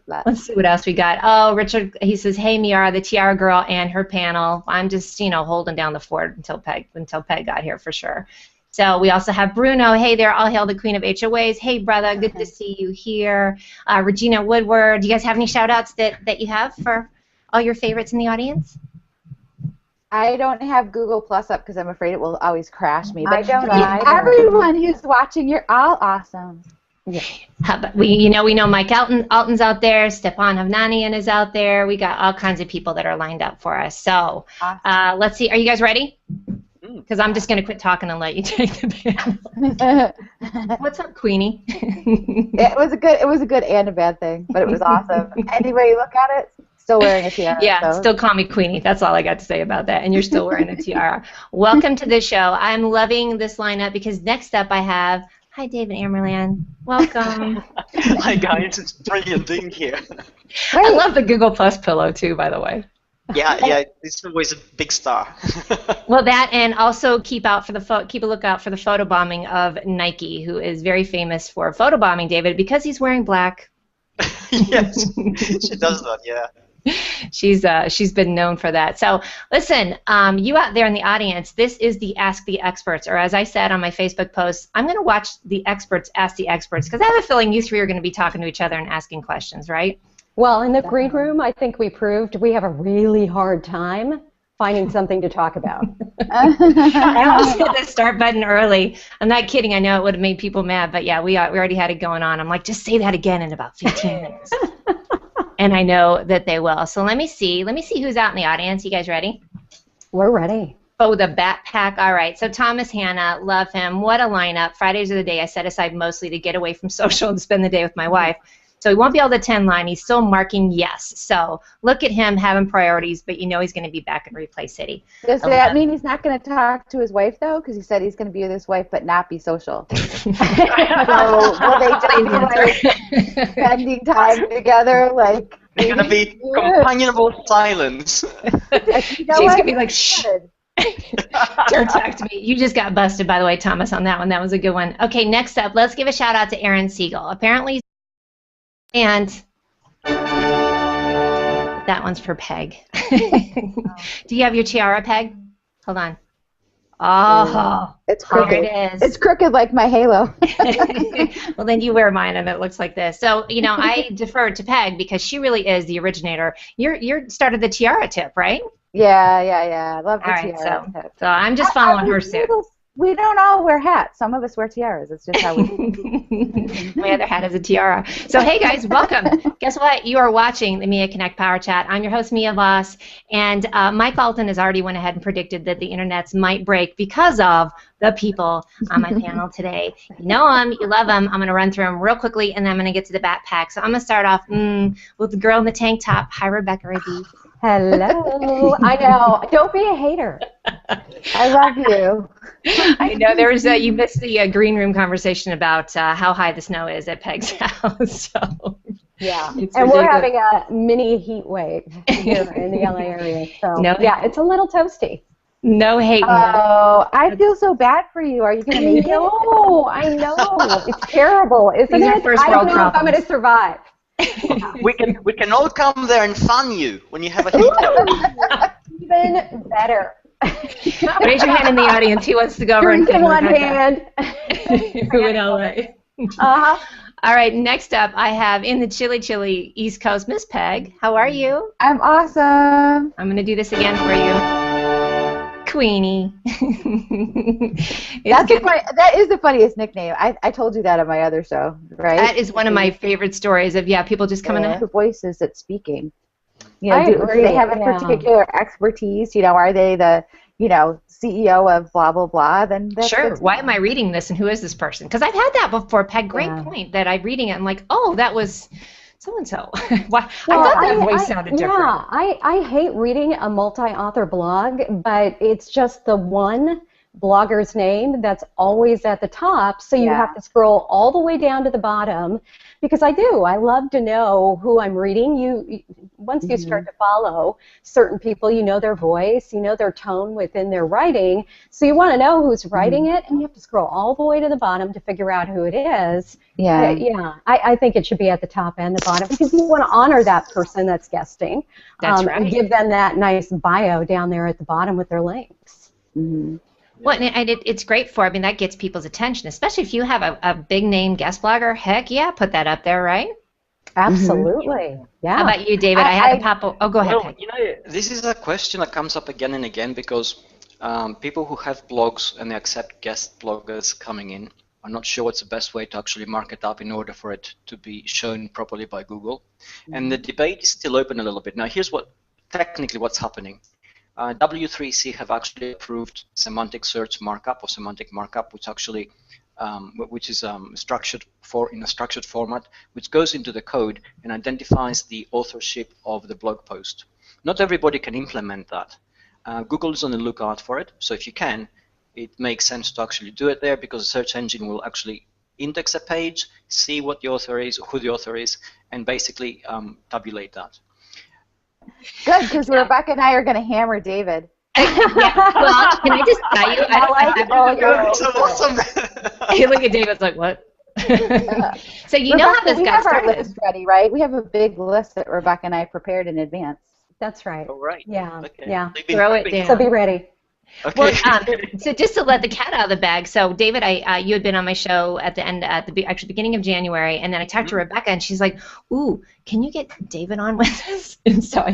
Speaker 1: Let's see what else we got. Oh, Richard, he says, hey Miara, the Tiara girl and her panel. I'm just, holding down the fort until Peg got here for sure. So we also have Bruno. Hey there, all hail the queen of HOAs. Hey, brother, good to see you here. Regina Woodward. Do you guys have any shout-outs that you have for all your favorites in the audience?
Speaker 2: I don't have Google Plus up because I'm afraid it will always crash me. But
Speaker 3: I don't either.
Speaker 2: Everyone who's watching, you're all awesome.
Speaker 1: Yeah. We know Mike Alton's out there. Stepan Havnanian is out there. We got all kinds of people that are lined up for us. So let's see. Are you guys ready? Because I'm just going to quit talking and let you take the panel. What's up, Queenie?
Speaker 2: It was a good and a bad thing, but it was awesome. Anyway, look at it. Still wearing a tiara.
Speaker 1: Yeah, still call me Queenie. That's all I got to say about that. And you're still wearing a tiara. Welcome to the show. I'm loving this lineup because next up I have David Amerland. Welcome.
Speaker 4: Hi guys, it's brilliant being here.
Speaker 1: I love the Google Plus pillow too, by the way.
Speaker 4: Yeah, it's always a big star.
Speaker 1: Well, that, and also keep a lookout for the photobombing of Nike, who is very famous for photobombing David because he's wearing black.
Speaker 4: Yes, she does that. Yeah.
Speaker 1: She's been known for that. So listen, you out there in the audience, this is the Ask the Experts, or as I said on my Facebook post, I'm going to watch the experts ask the experts because I have a feeling you three are going to be talking to each other and asking questions, right?
Speaker 3: Well, in the green room, I think we proved we have a really hard time finding something to talk about.
Speaker 1: I almost hit the start button early. I'm not kidding. I know it would have made people mad, but yeah, we already had it going on. I'm like, just say that again in about 15 minutes. And I know that they will. So let me see who's out in the audience. You guys ready?
Speaker 3: We're ready.
Speaker 1: Oh, the Bat Pack. All right. So Thomas Hanna, love him. What a lineup. Fridays are the day I set aside mostly to get away from social and spend the day with my wife. So he won't be able to attend line. He's still marking yes. So look at him having priorities, but he's going to be back in Replay City.
Speaker 2: Does that mean he's not going to talk to his wife, though? Because he said he's going to be with his wife but not be social. So will they just be spending time together? Like,
Speaker 4: it's going to be companionable silence.
Speaker 1: She's going to be like, shh. Don't talk to me. You just got busted, by the way, Thomas, on that one. That was a good one. Okay, next up, let's give a shout out to Aaron Siegel. Apparently, and that one's for Peg. Do you have your tiara, Peg? Hold on. Oh,
Speaker 2: it's crooked.
Speaker 1: There it is.
Speaker 2: It's crooked like my halo.
Speaker 1: Well, then you wear mine, and it looks like this. So, I defer to Peg because she really is the originator. You're started the tiara tip, right?
Speaker 2: Yeah. I love the tiara.
Speaker 1: So I'm just following her suit.
Speaker 2: we don't all wear hats. Some of us wear tiaras. It's just how we.
Speaker 1: My other hat is a tiara. So hey guys, welcome. Guess what? You are watching the Mia Connect Power Chat. I'm your host, Mia Voss, and Mike Alton has already went ahead and predicted that the internets might break because of the people on my panel today. You know them, you love them. I'm going to run through them real quickly, and then I'm going to get to the backpack. So I'm going to start off with the girl in the tank top. Hi, Rebecca Rabi.
Speaker 3: Hello. I know. Don't be a hater.
Speaker 2: I love you.
Speaker 1: I know there was you missed the green room conversation about how high the snow is at Peg's house. So
Speaker 3: yeah, and
Speaker 1: ridiculous.
Speaker 3: We're having a mini heat wave here in the LA area. So yeah, it's a little toasty.
Speaker 1: No hate.
Speaker 2: Oh, I feel so bad for you. Are you going to make it?
Speaker 3: I know. It's terrible, isn't
Speaker 1: These
Speaker 3: it?
Speaker 1: are first
Speaker 3: I
Speaker 1: world
Speaker 3: don't know if I'm
Speaker 1: problems.
Speaker 3: going to survive.
Speaker 4: We can all come there and fun you when you have a heat.
Speaker 3: Even better.
Speaker 1: Raise your hand in the audience. Who wants to go over and
Speaker 3: Drink in one hand.
Speaker 1: Who in LA?
Speaker 3: Uh-huh.
Speaker 1: All right, next up I have in the chilly East Coast, Miss Peg. How are you?
Speaker 2: I'm awesome.
Speaker 1: I'm going to do this again for you. Queenie.
Speaker 2: That is the funniest nickname. I told you that on my other show, right?
Speaker 1: That is one of my favorite stories of, people just coming in.
Speaker 2: The voices that's speaking. Do
Speaker 3: agree,
Speaker 2: they have a particular expertise? Are they the, CEO of blah, blah, blah? Then that's
Speaker 1: Sure. Why am I reading this and who is this person? Because I've had that before, Peg. Great point that I'm reading it. I'm like, oh, that was so-and-so. I thought that voice sounded different.
Speaker 3: Yeah, I hate reading a multi-author blog, but it's just the one blogger's name that's always at the top, so you have to scroll all the way down to the bottom, because I love to know who I'm reading. Once you start to follow certain people, you know their voice, you know their tone within their writing, so you want to know who's writing it, and you have to scroll all the way to the bottom to figure out who it is. I think it should be at the top and the bottom, because you want to honor that person that's guesting.
Speaker 1: That's right.
Speaker 3: And give them that nice bio down there at the bottom with their links.
Speaker 1: Well, and it's great for, that gets people's attention, especially if you have a big name guest blogger. Heck yeah, put that up there, right?
Speaker 3: Absolutely. Yeah.
Speaker 1: How about you, David? I had to pop up. Oh, go ahead, Peg.
Speaker 4: This is a question that comes up again and again because people who have blogs and they accept guest bloggers coming in are not sure what's the best way to actually mark it up in order for it to be shown properly by Google. And the debate is still open a little bit. Now, here's technically what's happening. W3C have actually approved semantic search markup or semantic markup, which actually, which is structured in a structured format, which goes into the code and identifies the authorship of the blog post. Not everybody can implement that. Google is on the lookout for it, so if you can, it makes sense to actually do it there, because the search engine will actually index a page, see what the author is, who the author is, and basically tabulate that.
Speaker 2: Good, because Rebecca and I are going to hammer David.
Speaker 1: Well, can I just tell you?
Speaker 4: Awesome.
Speaker 1: Look at David's like, what? So you know how this got started.
Speaker 2: We have our list ready, right? We have a big list that Rebecca and I prepared in advance.
Speaker 3: That's right.
Speaker 4: All right.
Speaker 3: Yeah.
Speaker 4: Okay.
Speaker 3: Yeah.
Speaker 1: Throw it down.
Speaker 3: So be ready.
Speaker 4: Okay.
Speaker 1: Well, so just to let the cat out of the bag, so David, you had been on my show at the beginning of January, and then I talked to Rebecca, and she's like, "Ooh, can you get David on with us?" And so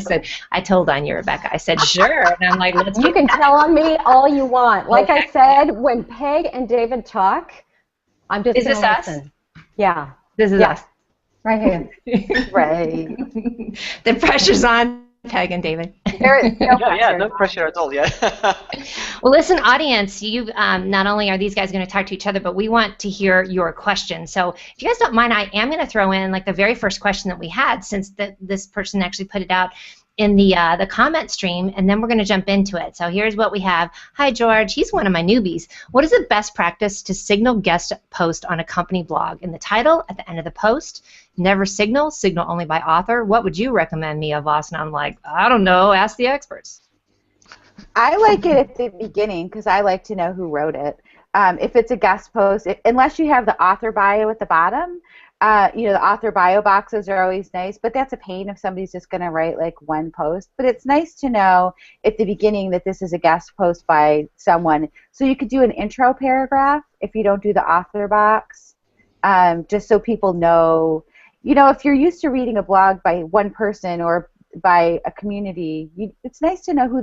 Speaker 1: I told on you, Rebecca. I said, "Sure," and I'm like, "Let's."
Speaker 3: You can tell on me all you want. Like I said, when Peg and David talk, I'm just.
Speaker 1: Is this us?
Speaker 3: Yeah.
Speaker 1: This is us.
Speaker 3: Right here.
Speaker 2: Right.
Speaker 1: The pressure's on. Peg and David.
Speaker 2: There is no pressure.
Speaker 4: Yeah, no pressure at all, yeah.
Speaker 1: Well, listen, audience, you not only are these guys going to talk to each other, but we want to hear your questions. So if you guys don't mind, I am going to throw in like the very first question that we had, since this person actually put it out in the comment stream, and then we're going to jump into it. So here's what we have. Hi, George. He's one of my newbies. What is the best practice to signal guest post on a company blog? In the title, at the end of the post, never signal only by author. What would you recommend, Mia Voss? And I'm like, I don't know. Ask the experts.
Speaker 2: I like it at the beginning because I like to know who wrote it. If it's a guest post, unless you have the author bio at the bottom, the author bio boxes are always nice, but that's a pain if somebody's just going to write like one post. But it's nice to know at the beginning that this is a guest post by someone. So you could do an intro paragraph if you don't do the author box, just so people know. If you're used to reading a blog by one person or by a community, it's nice to know who